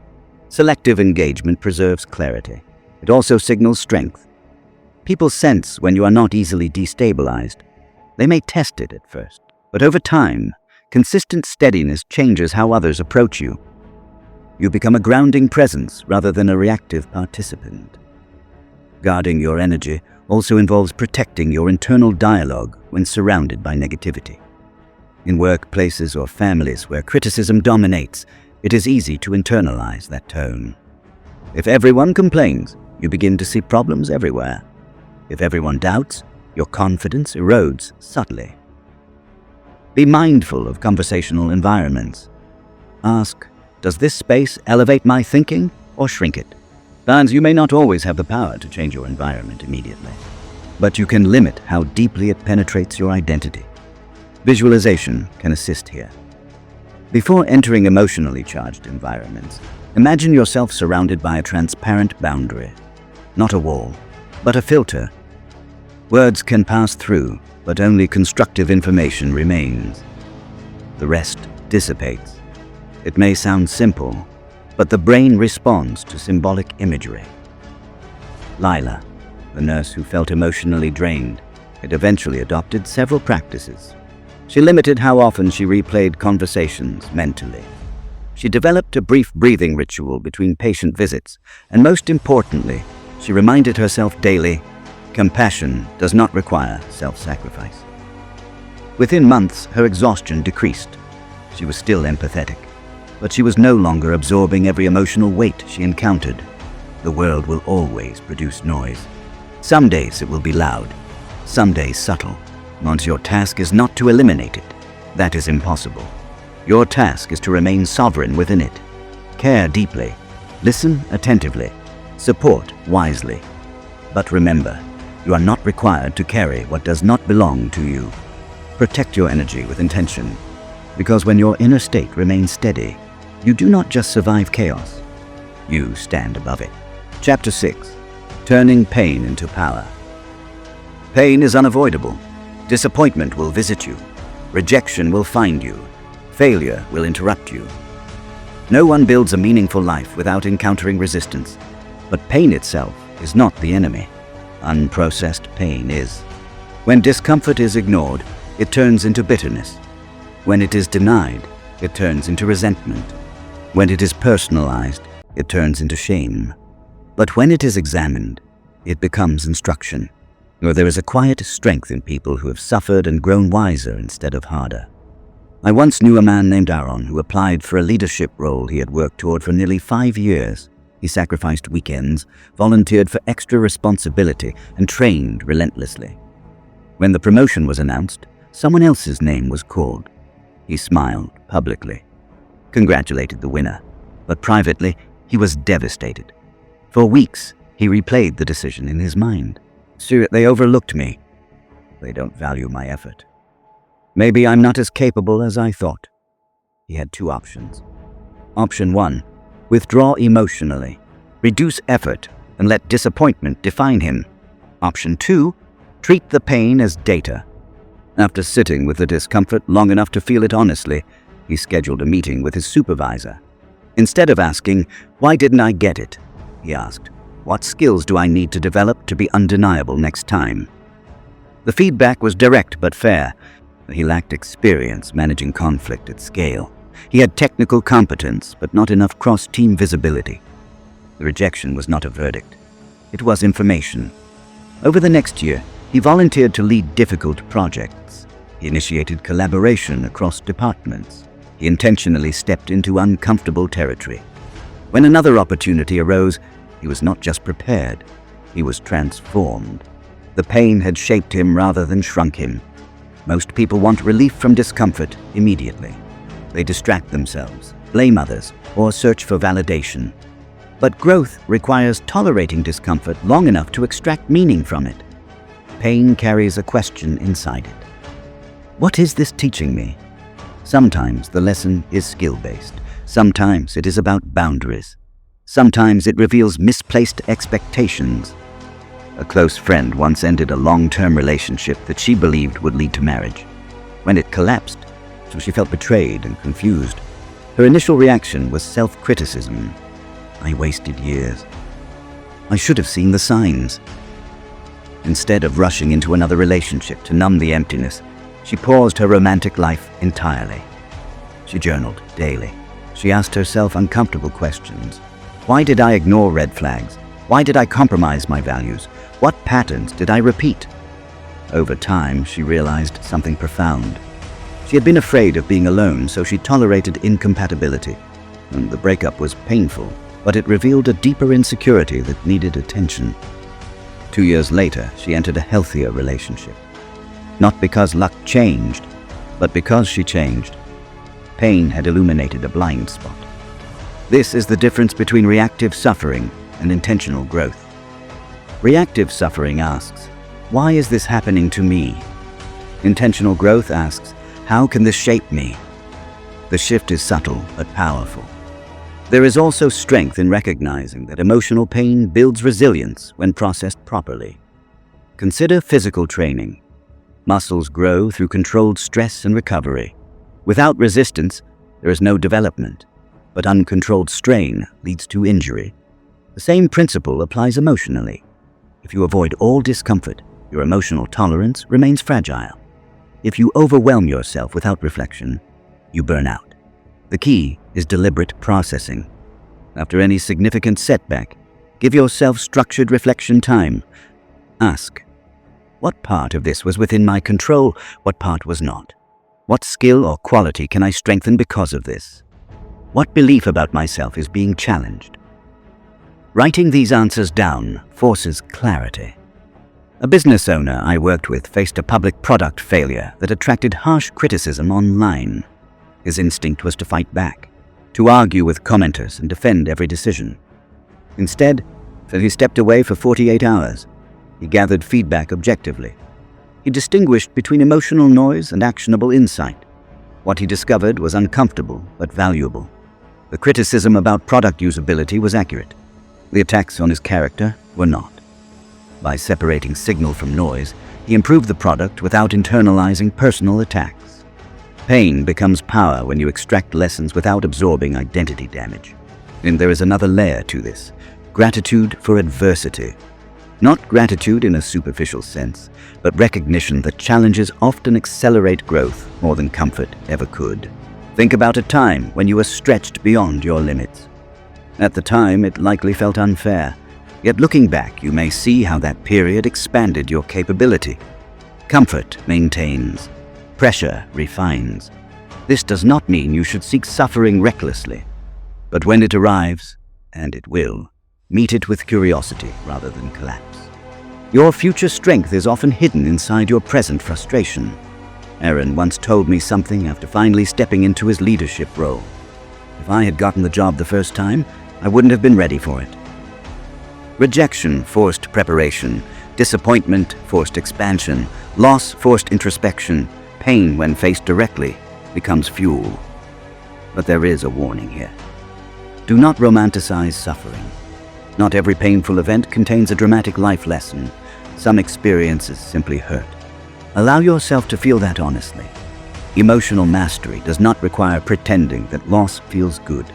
Selective engagement preserves clarity. It also signals strength. People sense when you are not easily destabilized. They may test it at first, but over time, consistent steadiness changes how others approach you. You become a grounding presence rather than a reactive participant. Guarding your energy also involves protecting your internal dialogue when surrounded by negativity. In workplaces or families where criticism dominates, it is easy to internalize that tone. If everyone complains, you begin to see problems everywhere. If everyone doubts, your confidence erodes subtly. Be mindful of conversational environments. Ask, does this space elevate my thinking or shrink it? Fans, you may not always have the power to change your environment immediately, but you can limit how deeply it penetrates your identity. Visualization can assist here. Before entering emotionally charged environments, imagine yourself surrounded by a transparent boundary. Not a wall, but a filter. Words can pass through, but only constructive information remains. The rest dissipates. It may sound simple, but the brain responds to symbolic imagery. Lila, the nurse who felt emotionally drained, had eventually adopted several practices. She limited how often she replayed conversations mentally. She developed a brief breathing ritual between patient visits, and most importantly, she reminded herself daily, compassion does not require self-sacrifice. Within months, her exhaustion decreased. She was still empathetic, but she was no longer absorbing every emotional weight she encountered. The world will always produce noise. Some days it will be loud, some days subtle. Once your task is not to eliminate it. That is impossible. Your task is to remain sovereign within it. Care deeply, listen attentively, support wisely. But remember, you are not required to carry what does not belong to you. Protect your energy with intention, because when your inner state remains steady, you do not just survive chaos, you stand above it. Chapter 6. Turning pain into power. Pain is unavoidable. Disappointment will visit you. Rejection will find you. Failure will interrupt you. No one builds a meaningful life without encountering resistance. But pain itself is not the enemy. Unprocessed pain is. When discomfort is ignored, it turns into bitterness. When it is denied, it turns into resentment. When it is personalized, it turns into shame. But when it is examined, it becomes instruction. Or there is a quiet strength in people who have suffered and grown wiser instead of harder. I once knew a man named Aaron who applied for a leadership role he had worked toward for nearly 5 years. He sacrificed weekends, volunteered for extra responsibility, and trained relentlessly. When the promotion was announced, someone else's name was called. He smiled publicly, congratulated the winner, but privately, he was devastated. For weeks, he replayed the decision in his mind. "Sir, they overlooked me. They don't value my effort. Maybe I'm not as capable as I thought." He had two options. Option 1, withdraw emotionally, reduce effort, and let disappointment define him. Option 2, Treat the pain as data. After sitting with the discomfort long enough to feel it honestly, he scheduled a meeting with his supervisor. Instead of asking, "Why didn't I get it?" he asked, "What skills do I need to develop to be undeniable next time?" The feedback was direct but fair. He lacked experience managing conflict at scale. He had technical competence, but not enough cross-team visibility. The rejection was not a verdict. It was information. Over the next year, he volunteered to lead difficult projects. He initiated collaboration across departments. He intentionally stepped into uncomfortable territory. When another opportunity arose, he was not just prepared, he was transformed. The pain had shaped him rather than shrunk him. Most people want relief from discomfort immediately. They distract themselves, blame others, or search for validation. But growth requires tolerating discomfort long enough to extract meaning from it. Pain carries a question inside it. What is this teaching me? Sometimes the lesson is skill-based. Sometimes it is about boundaries. Sometimes it reveals misplaced expectations. A close friend once ended a long-term relationship that she believed would lead to marriage. When it collapsed, so she felt betrayed and confused. Her initial reaction was self-criticism. I wasted years. I should have seen the signs. Instead of rushing into another relationship to numb the emptiness, she paused her romantic life entirely. She journaled daily. She asked herself uncomfortable questions. Why did I ignore red flags? Why did I compromise my values? What patterns did I repeat? Over time, she realized something profound. She had been afraid of being alone, so she tolerated incompatibility. And the breakup was painful, but it revealed a deeper insecurity that needed attention. 2 years later, she entered a healthier relationship. Not because luck changed, but because she changed. Pain had illuminated a blind spot. This is the difference between reactive suffering and intentional growth. Reactive suffering asks, "Why is this happening to me?" Intentional growth asks, "How can this shape me?" The shift is subtle but powerful. There is also strength in recognizing that emotional pain builds resilience when processed properly. Consider physical training. Muscles grow through controlled stress and recovery. Without resistance, there is no development, but uncontrolled strain leads to injury. The same principle applies emotionally. If you avoid all discomfort, your emotional tolerance remains fragile. If you overwhelm yourself without reflection, you burn out. The key is deliberate processing. After any significant setback, give yourself structured reflection time. Ask, what part of this was within my control? What part was not? What skill or quality can I strengthen because of this? What belief about myself is being challenged? Writing these answers down forces clarity. A business owner I worked with faced a public product failure that attracted harsh criticism online. His instinct was to fight back, to argue with commenters and defend every decision. Instead, he stepped away for 48 hours. He gathered feedback objectively. He distinguished between emotional noise and actionable insight. What he discovered was uncomfortable but valuable. The criticism about product usability was accurate. The attacks on his character were not. By separating signal from noise, he improved the product without internalizing personal attacks. Pain becomes power when you extract lessons without absorbing identity damage. And there is another layer to this: gratitude for adversity. Not gratitude in a superficial sense, but recognition that challenges often accelerate growth more than comfort ever could. Think about a time when you were stretched beyond your limits. At the time, it likely felt unfair. Yet looking back, you may see how that period expanded your capability. Comfort maintains. Pressure refines. This does not mean you should seek suffering recklessly. But when it arrives, and it will, meet it with curiosity rather than collapse. Your future strength is often hidden inside your present frustration. Aaron once told me something after finally stepping into his leadership role. If I had gotten the job the first time, I wouldn't have been ready for it. Rejection forced preparation. Disappointment forced expansion. Loss forced introspection. Pain, when faced directly, becomes fuel. But there is a warning here. Do not romanticize suffering. Not every painful event contains a dramatic life lesson. Some experiences simply hurt. Allow yourself to feel that honestly. Emotional mastery does not require pretending that loss feels good.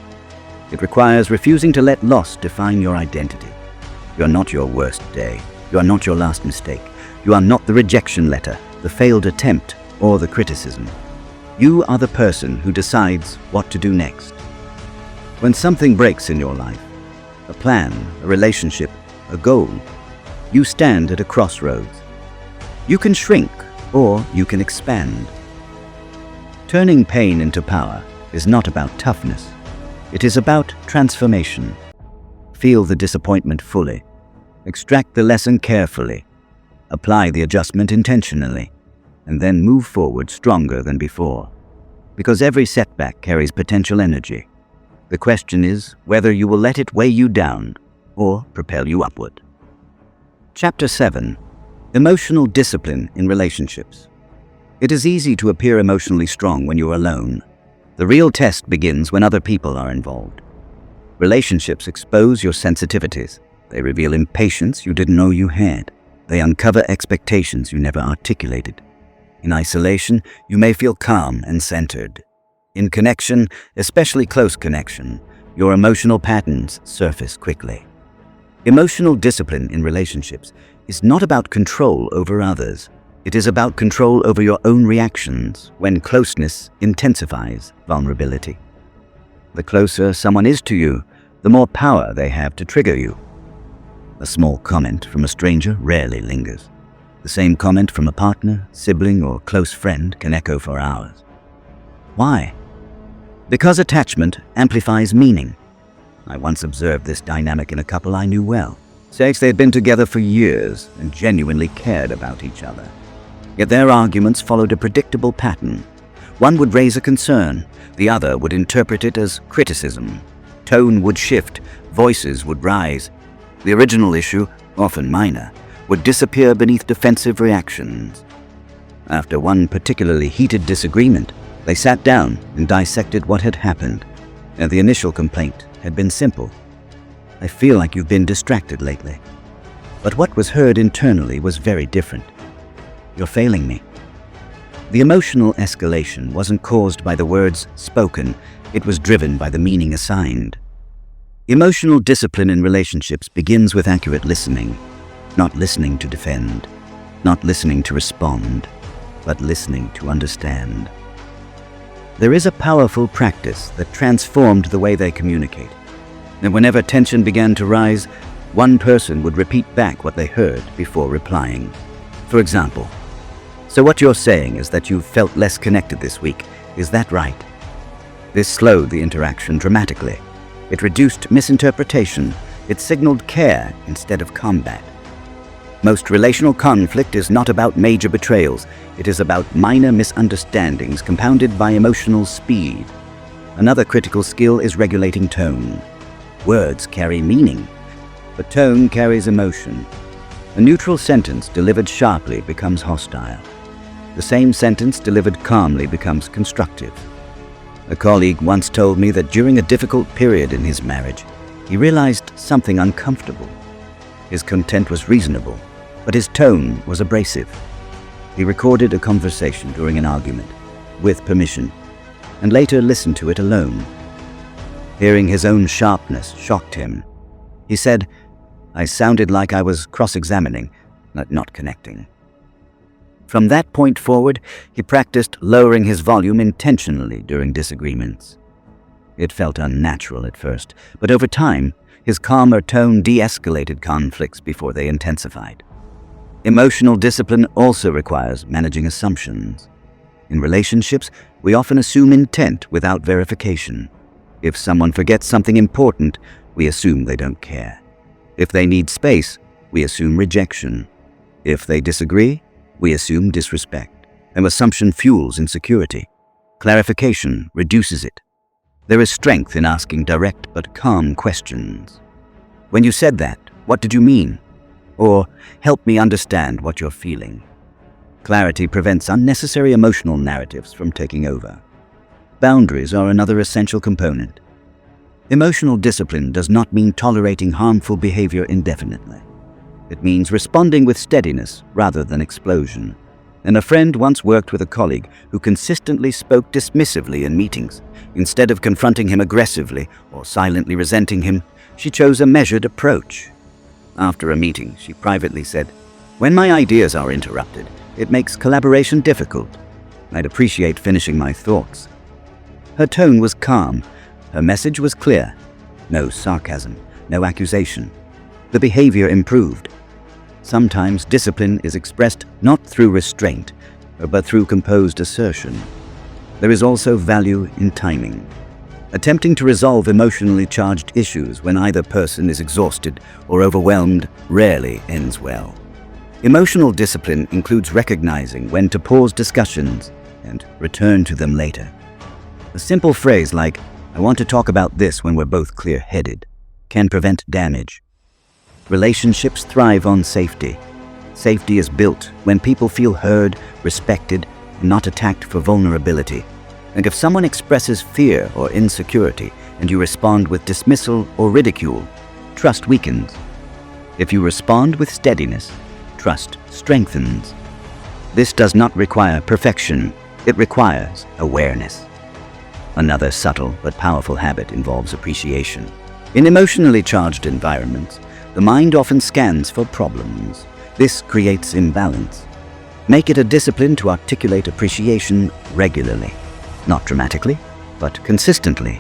It requires refusing to let loss define your identity. You are not your worst day. You are not your last mistake. You are not the rejection letter, the failed attempt, or the criticism. You are the person who decides what to do next. When something breaks in your life, a plan, a relationship, a goal, you stand at a crossroads. You can shrink or you can expand. Turning pain into power is not about toughness. It is about transformation. Feel the disappointment fully. Extract the lesson carefully. Apply the adjustment intentionally. And then move forward stronger than before. Because every setback carries potential energy. The question is whether you will let it weigh you down or propel you upward. Chapter 7. Emotional discipline in relationships. It is easy to appear emotionally strong when you're alone. The real test begins when other people are involved. Relationships expose your sensitivities. They reveal impatience you didn't know you had. They uncover expectations you never articulated. In isolation, you may feel calm and centered. In connection, especially close connection, your emotional patterns surface quickly. Emotional discipline in relationships is not about control over others. It is about control over your own reactions when closeness intensifies vulnerability. The closer someone is to you, the more power they have to trigger you. A small comment from a stranger rarely lingers. The same comment from a partner, sibling, or close friend can echo for hours. Why? Because attachment amplifies meaning. I once observed this dynamic in a couple I knew well. Says they had been together for years and genuinely cared about each other. Yet their arguments followed a predictable pattern. One would raise a concern, the other would interpret it as criticism. Tone would shift, voices would rise. The original issue, often minor, would disappear beneath defensive reactions. After one particularly heated disagreement, they sat down and dissected what had happened, and the initial complaint had been simple. I feel like you've been distracted lately. But what was heard internally was very different. You're failing me. The emotional escalation wasn't caused by the words spoken, it was driven by the meaning assigned. Emotional discipline in relationships begins with accurate listening, not listening to defend, not listening to respond, but listening to understand. There is a powerful practice that transformed the way they communicate. And whenever tension began to rise, one person would repeat back what they heard before replying. For example, "So what you're saying is that you've felt less connected this week, is that right?" This slowed the interaction dramatically. It reduced misinterpretation. It signaled care instead of combat. Most relational conflict is not about major betrayals. It is about minor misunderstandings compounded by emotional speed. Another critical skill is regulating tone. Words carry meaning, but tone carries emotion. A neutral sentence delivered sharply becomes hostile. The same sentence delivered calmly becomes constructive. A colleague once told me that during a difficult period in his marriage, he realized something uncomfortable. His content was reasonable, but his tone was abrasive. He recorded a conversation during an argument, with permission, and later listened to it alone. Hearing his own sharpness shocked him. He said, "I sounded like I was cross-examining, not connecting." From that point forward, he practiced lowering his volume intentionally during disagreements. It felt unnatural at first, but over time, his calmer tone de-escalated conflicts before they intensified. Emotional discipline also requires managing assumptions. In relationships, we often assume intent without verification. If someone forgets something important, we assume they don't care. If they need space, we assume rejection. If they disagree, we assume disrespect. An assumption fuels insecurity. Clarification reduces it. There is strength in asking direct but calm questions. "When you said that, what did you mean?" Or, "Help me understand what you're feeling." Clarity prevents unnecessary emotional narratives from taking over. Boundaries are another essential component. Emotional discipline does not mean tolerating harmful behavior indefinitely. It means responding with steadiness rather than explosion. And a friend once worked with a colleague who consistently spoke dismissively in meetings. Instead of confronting him aggressively or silently resenting him, she chose a measured approach. After a meeting, she privately said, "When my ideas are interrupted, it makes collaboration difficult. I'd appreciate finishing my thoughts." Her tone was calm. Her message was clear. No sarcasm, no accusation. The behavior improved. Sometimes discipline is expressed not through restraint, but through composed assertion. There is also value in timing. Attempting to resolve emotionally charged issues when either person is exhausted or overwhelmed rarely ends well. Emotional discipline includes recognizing when to pause discussions and return to them later. A simple phrase like, "I want to talk about this when we're both clear-headed," can prevent damage. Relationships thrive on safety. Safety is built when people feel heard, respected, and not attacked for vulnerability. And if someone expresses fear or insecurity and you respond with dismissal or ridicule, trust weakens. If you respond with steadiness, trust strengthens. This does not require perfection, it requires awareness. Another subtle but powerful habit involves appreciation. In emotionally charged environments, the mind often scans for problems. This creates imbalance. Make it a discipline to articulate appreciation regularly. Not dramatically, but consistently.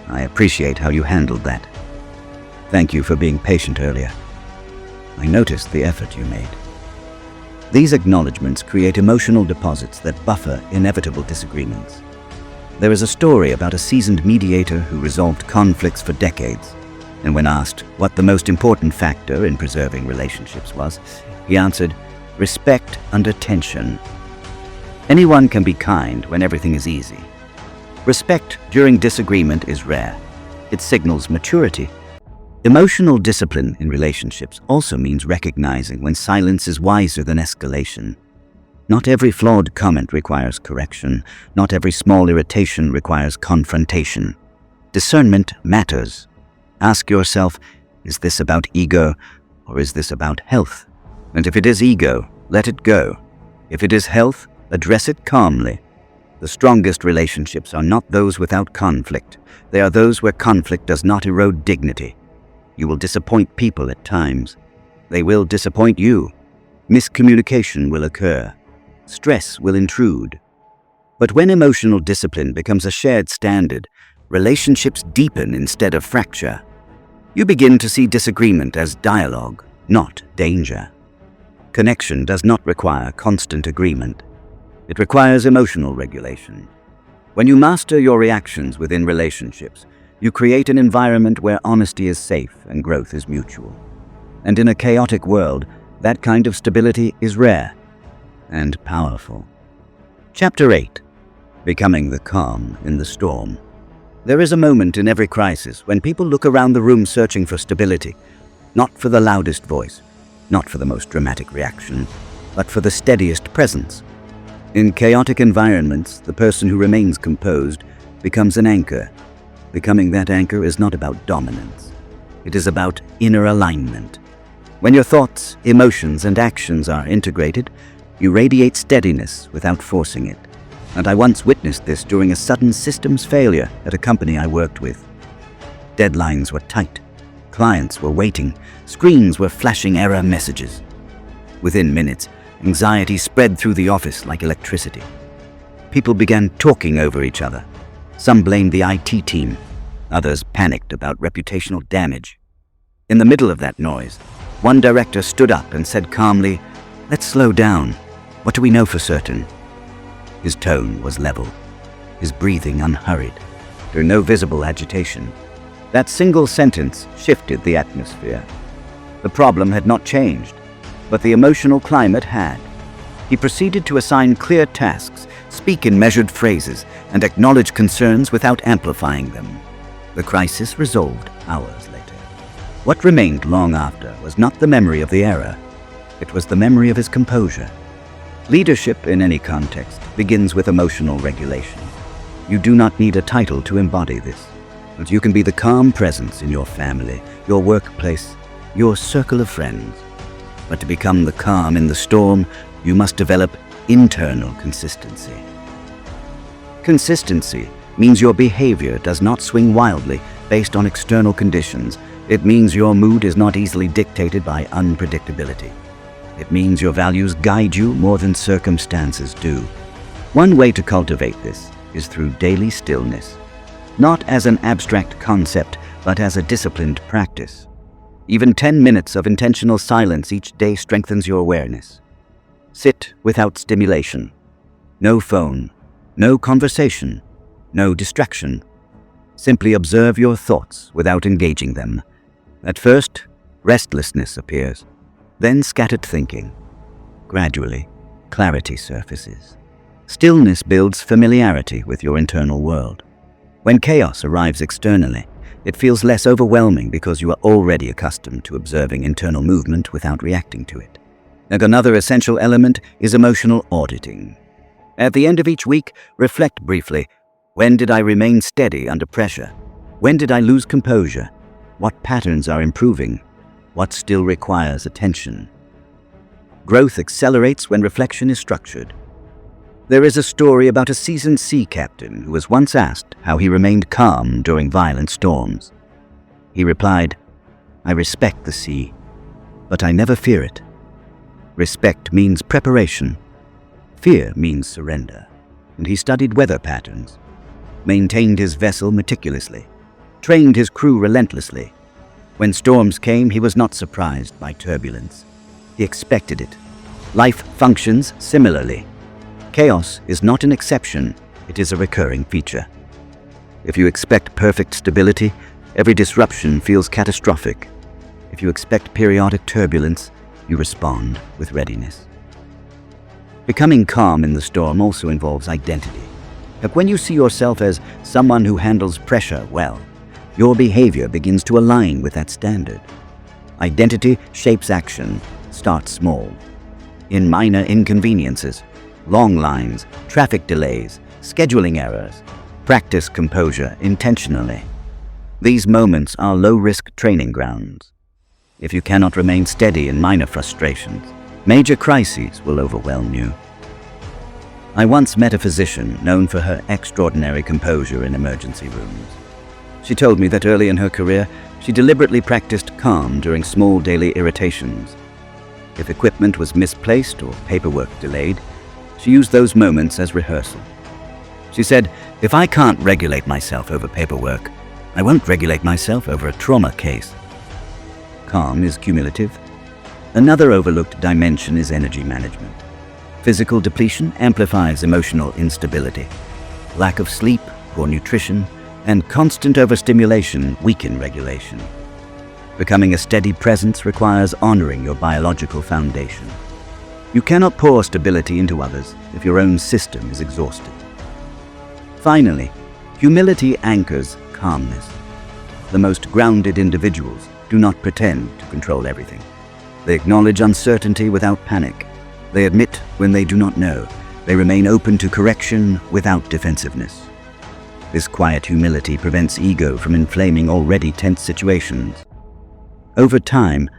"I appreciate how you handled that. Thank you for being patient earlier. I noticed the effort you made." These acknowledgments create emotional deposits that buffer inevitable disagreements. There is a story about a seasoned mediator who resolved conflicts for decades. And when asked what the most important factor in preserving relationships was, he answered, "Respect under tension." Anyone can be kind when everything is easy. Respect during disagreement is rare. It signals maturity. Emotional discipline in relationships also means recognizing when silence is wiser than escalation. Not every flawed comment requires correction. Not every small irritation requires confrontation. Discernment matters. Ask yourself, is this about ego or is this about health? And if it is ego, let it go. If it is health, address it calmly. The strongest relationships are not those without conflict. They are those where conflict does not erode dignity. You will disappoint people at times. They will disappoint you. Miscommunication will occur. Stress will intrude. But when emotional discipline becomes a shared standard, relationships deepen instead of fracture. You begin to see disagreement as dialogue, not danger. Connection does not require constant agreement. It requires emotional regulation. When you master your reactions within relationships, you create an environment where honesty is safe and growth is mutual. And in a chaotic world, that kind of stability is rare and powerful. Chapter 8. Becoming the calm in the storm. There is a moment in every crisis when people look around the room searching for stability, not for the loudest voice, not for the most dramatic reaction, but for the steadiest presence. In chaotic environments, the person who remains composed becomes an anchor. Becoming that anchor is not about dominance. It is about inner alignment. When your thoughts, emotions, and actions are integrated, you radiate steadiness without forcing it. And I once witnessed this during a sudden systems failure at a company I worked with. Deadlines were tight. Clients were waiting. Screens were flashing error messages. Within minutes, anxiety spread through the office like electricity. People began talking over each other. Some blamed the IT team. Others panicked about reputational damage. In the middle of that noise, one director stood up and said calmly, "Let's slow down. What do we know for certain?" His tone was level, his breathing unhurried. There was no visible agitation. That single sentence shifted the atmosphere. The problem had not changed, but the emotional climate had. He proceeded to assign clear tasks, speak in measured phrases, and acknowledge concerns without amplifying them. The crisis resolved hours later. What remained long after was not the memory of the error. It was the memory of his composure. Leadership in any context begins with emotional regulation. You do not need a title to embody this, but you can be the calm presence in your family, your workplace, your circle of friends. But to become the calm in the storm, you must develop internal consistency. Consistency means your behavior does not swing wildly based on external conditions. It means your mood is not easily dictated by unpredictability. It means your values guide you more than circumstances do. One way to cultivate this is through daily stillness, not as an abstract concept, but as a disciplined practice. Even 10 minutes of intentional silence each day strengthens your awareness. Sit without stimulation. No phone, no conversation, no distraction. Simply observe your thoughts without engaging them. At first, restlessness appears, then scattered thinking. Gradually, clarity surfaces. Stillness builds familiarity with your internal world. When chaos arrives externally, it feels less overwhelming because you are already accustomed to observing internal movement without reacting to it. And another essential element is emotional auditing. At the end of each week, reflect briefly. When did I remain steady under pressure? When did I lose composure? What patterns are improving? What still requires attention? Growth accelerates when reflection is structured. There is a story about a seasoned sea captain who was once asked how he remained calm during violent storms. He replied, "I respect the sea, but I never fear it." Respect means preparation. Fear means surrender. And he studied weather patterns, maintained his vessel meticulously, trained his crew relentlessly. When storms came, he was not surprised by turbulence. He expected it. Life functions similarly. Chaos is not an exception, it is a recurring feature. If you expect perfect stability, every disruption feels catastrophic. If you expect periodic turbulence, you respond with readiness. Becoming calm in the storm also involves identity. Like when you see yourself as someone who handles pressure well, your behavior begins to align with that standard. Identity shapes action. Start small. In minor inconveniences, long lines, traffic delays, scheduling errors, practice composure intentionally. These moments are low-risk training grounds. If you cannot remain steady in minor frustrations, major crises will overwhelm you. I once met a physician known for her extraordinary composure in emergency rooms. She told me that early in her career, she deliberately practiced calm during small daily irritations. If equipment was misplaced or paperwork delayed, she used those moments as rehearsal. She said, "If I can't regulate myself over paperwork, I won't regulate myself over a trauma case." Calm is cumulative. Another overlooked dimension is energy management. Physical depletion amplifies emotional instability. Lack of sleep, poor nutrition, and constant overstimulation weaken regulation. Becoming a steady presence requires honoring your biological foundation. You cannot pour stability into others if your own system is exhausted. Finally, humility anchors calmness. The most grounded individuals do not pretend to control everything. They acknowledge uncertainty without panic. They admit when they do not know. They remain open to correction without defensiveness. This quiet humility prevents ego from inflaming already tense situations. Over time,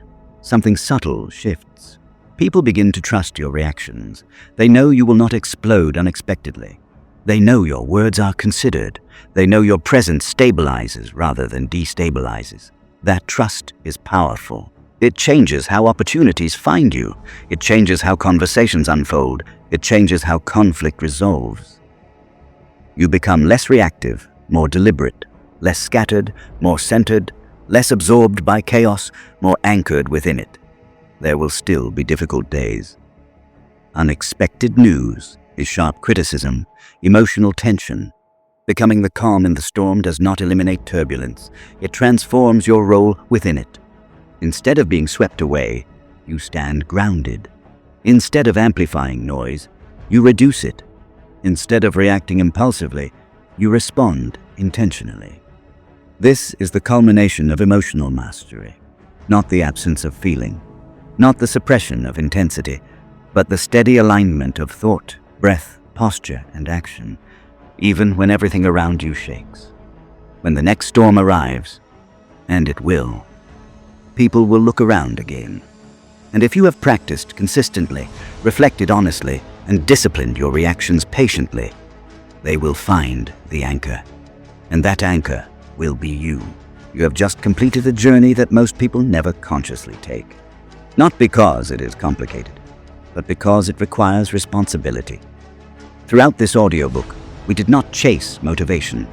something subtle shifts. People begin to trust your reactions. They know you will not explode unexpectedly. They know your words are considered. They know your presence stabilizes rather than destabilizes. That trust is powerful. It changes how opportunities find you. It changes how conversations unfold. It changes how conflict resolves. You become less reactive, more deliberate, less scattered, more centered, less absorbed by chaos, more anchored within it. There will still be difficult days. Unexpected news is sharp criticism, emotional tension. Becoming the calm in the storm does not eliminate turbulence. It transforms your role within it. Instead of being swept away, you stand grounded. Instead of amplifying noise, you reduce it. Instead of reacting impulsively, you respond intentionally. This is the culmination of emotional mastery, not the absence of feeling, not the suppression of intensity, but the steady alignment of thought, breath, posture, and action, even when everything around you shakes. When the next storm arrives, and it will, people will look around again. And if you have practiced consistently, reflected honestly, and disciplined your reactions patiently, they will find the anchor. And that anchor will be you. You have just completed a journey that most people never consciously take. Not because it is complicated, but because it requires responsibility. Throughout this audiobook, we did not chase motivation.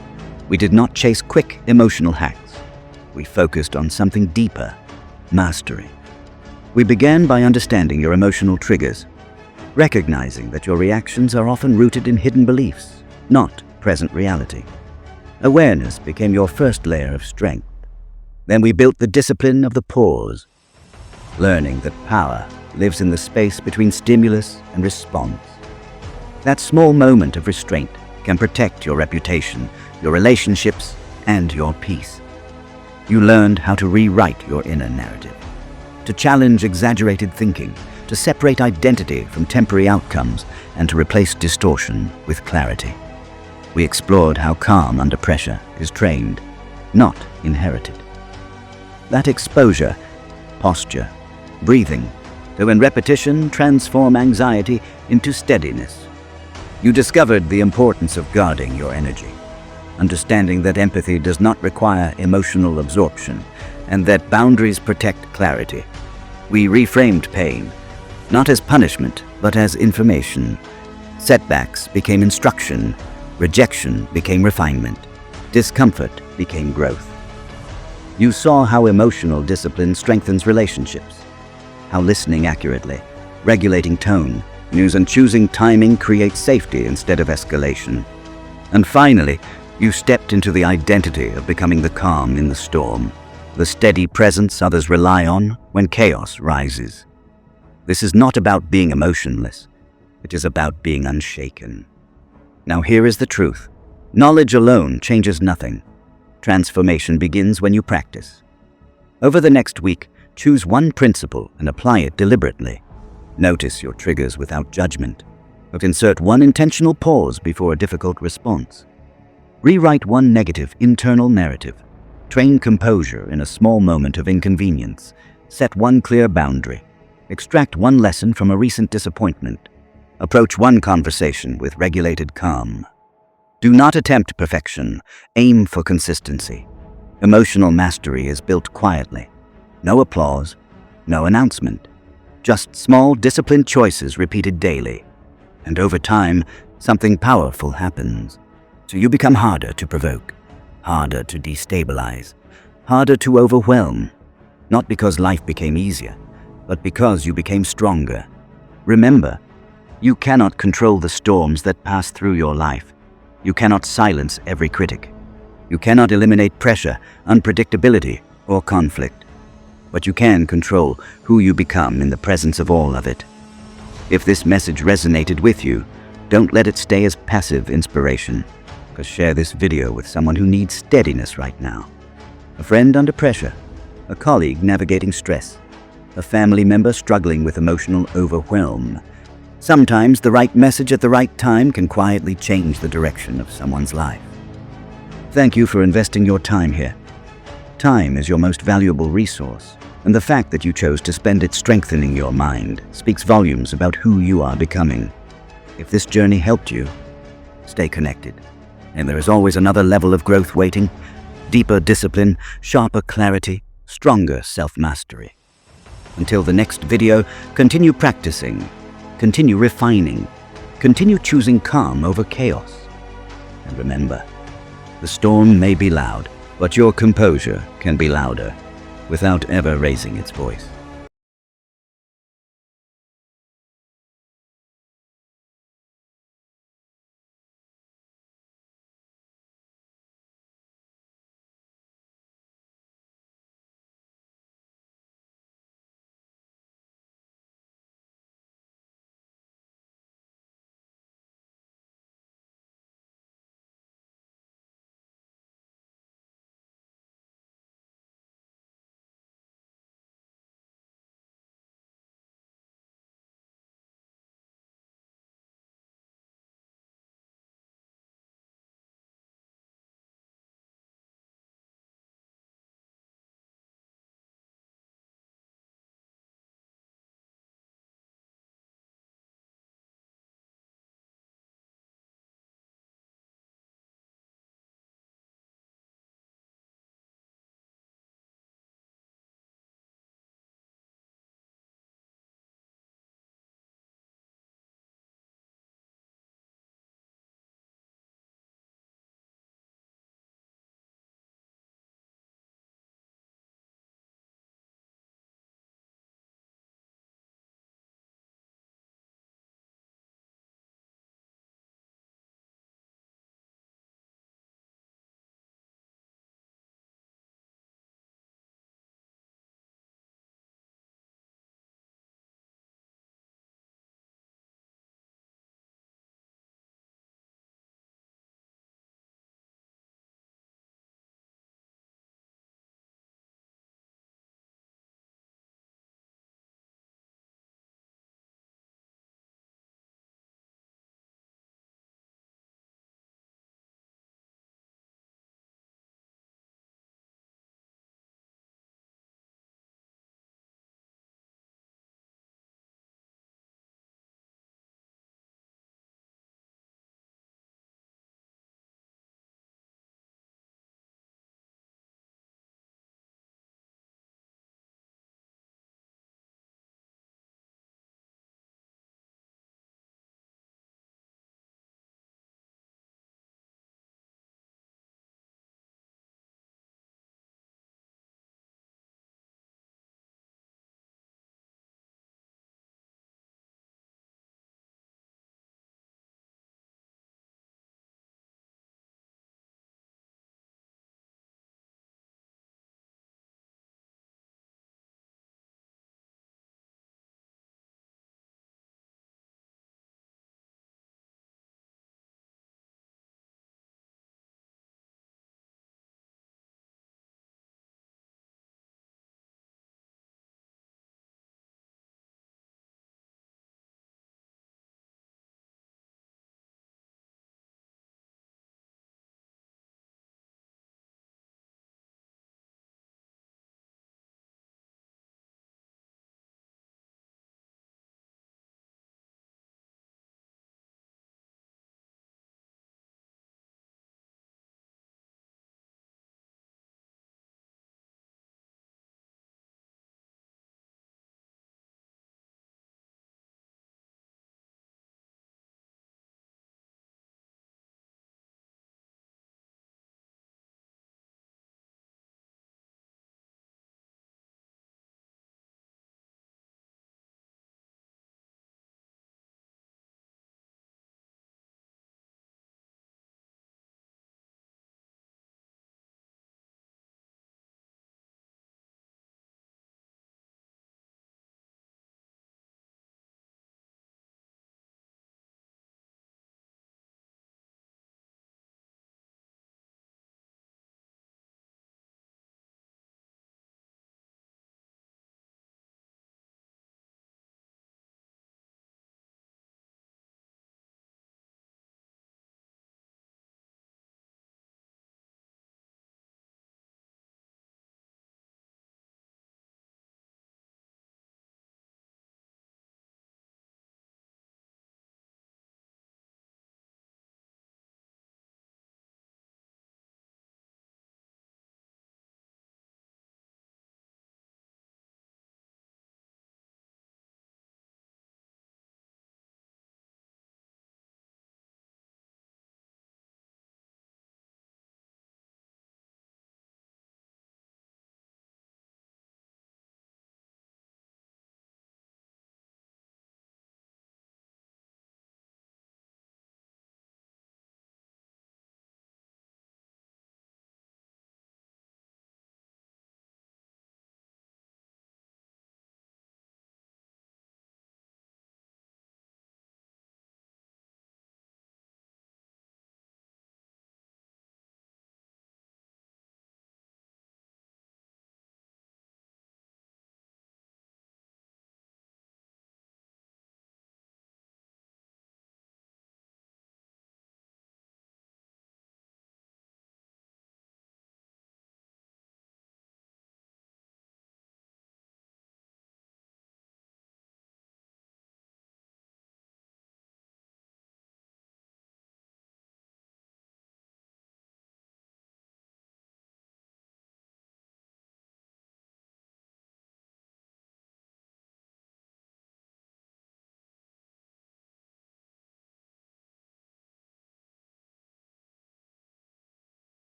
We did not chase quick emotional hacks. We focused on something deeper, mastery. We began by understanding your emotional triggers, recognizing that your reactions are often rooted in hidden beliefs, not present reality. Awareness became your first layer of strength. Then we built the discipline of the pause, learning that power lives in the space between stimulus and response. That small moment of restraint can protect your reputation, your relationships, and your peace. You learned how to rewrite your inner narrative, to challenge exaggerated thinking, to separate identity from temporary outcomes, and to replace distortion with clarity. We explored how calm under pressure is trained, not inherited. That exposure, posture, breathing, so in repetition transform anxiety into steadiness. You discovered the importance of guarding your energy, understanding that empathy does not require emotional absorption, and that boundaries protect clarity. We reframed pain, not as punishment, but as information. Setbacks became instruction, rejection became refinement, discomfort became growth. You saw how emotional discipline strengthens relationships, how listening accurately, regulating tone, and choosing timing creates safety instead of escalation. And finally, you stepped into the identity of becoming the calm in the storm, the steady presence others rely on when chaos rises. This is not about being emotionless. It is about being unshaken. Now here is the truth. Knowledge alone changes nothing. Transformation begins when you practice. Over the next week, choose one principle and apply it deliberately. Notice your triggers without judgment, but insert one intentional pause before a difficult response. Rewrite one negative internal narrative. Train composure in a small moment of inconvenience. Set one clear boundary. Extract one lesson from a recent disappointment. Approach one conversation with regulated calm. Do not attempt perfection. Aim for consistency. Emotional mastery is built quietly. No applause, no announcement. Just small, disciplined choices repeated daily. And over time, something powerful happens. So you become harder to provoke, harder to destabilize, harder to overwhelm. Not because life became easier, but because you became stronger. Remember, you cannot control the storms that pass through your life. You cannot silence every critic. You cannot eliminate pressure, unpredictability, or conflict. But you can control who you become in the presence of all of it. If this message resonated with you, don't let it stay as passive inspiration. Because share this video with someone who needs steadiness right now. A friend under pressure, a colleague navigating stress, a family member struggling with emotional overwhelm. Sometimes the right message at the right time can quietly change the direction of someone's life. Thank you for investing your time here. Time is your most valuable resource, and the fact that you chose to spend it strengthening your mind speaks volumes about who you are becoming. If this journey helped you, stay connected. And there is always another level of growth waiting, deeper discipline, sharper clarity, stronger self-mastery. Until the next video, continue practicing, continue refining, continue choosing calm over chaos. And remember, the storm may be loud, but your composure can be louder without ever raising its voice.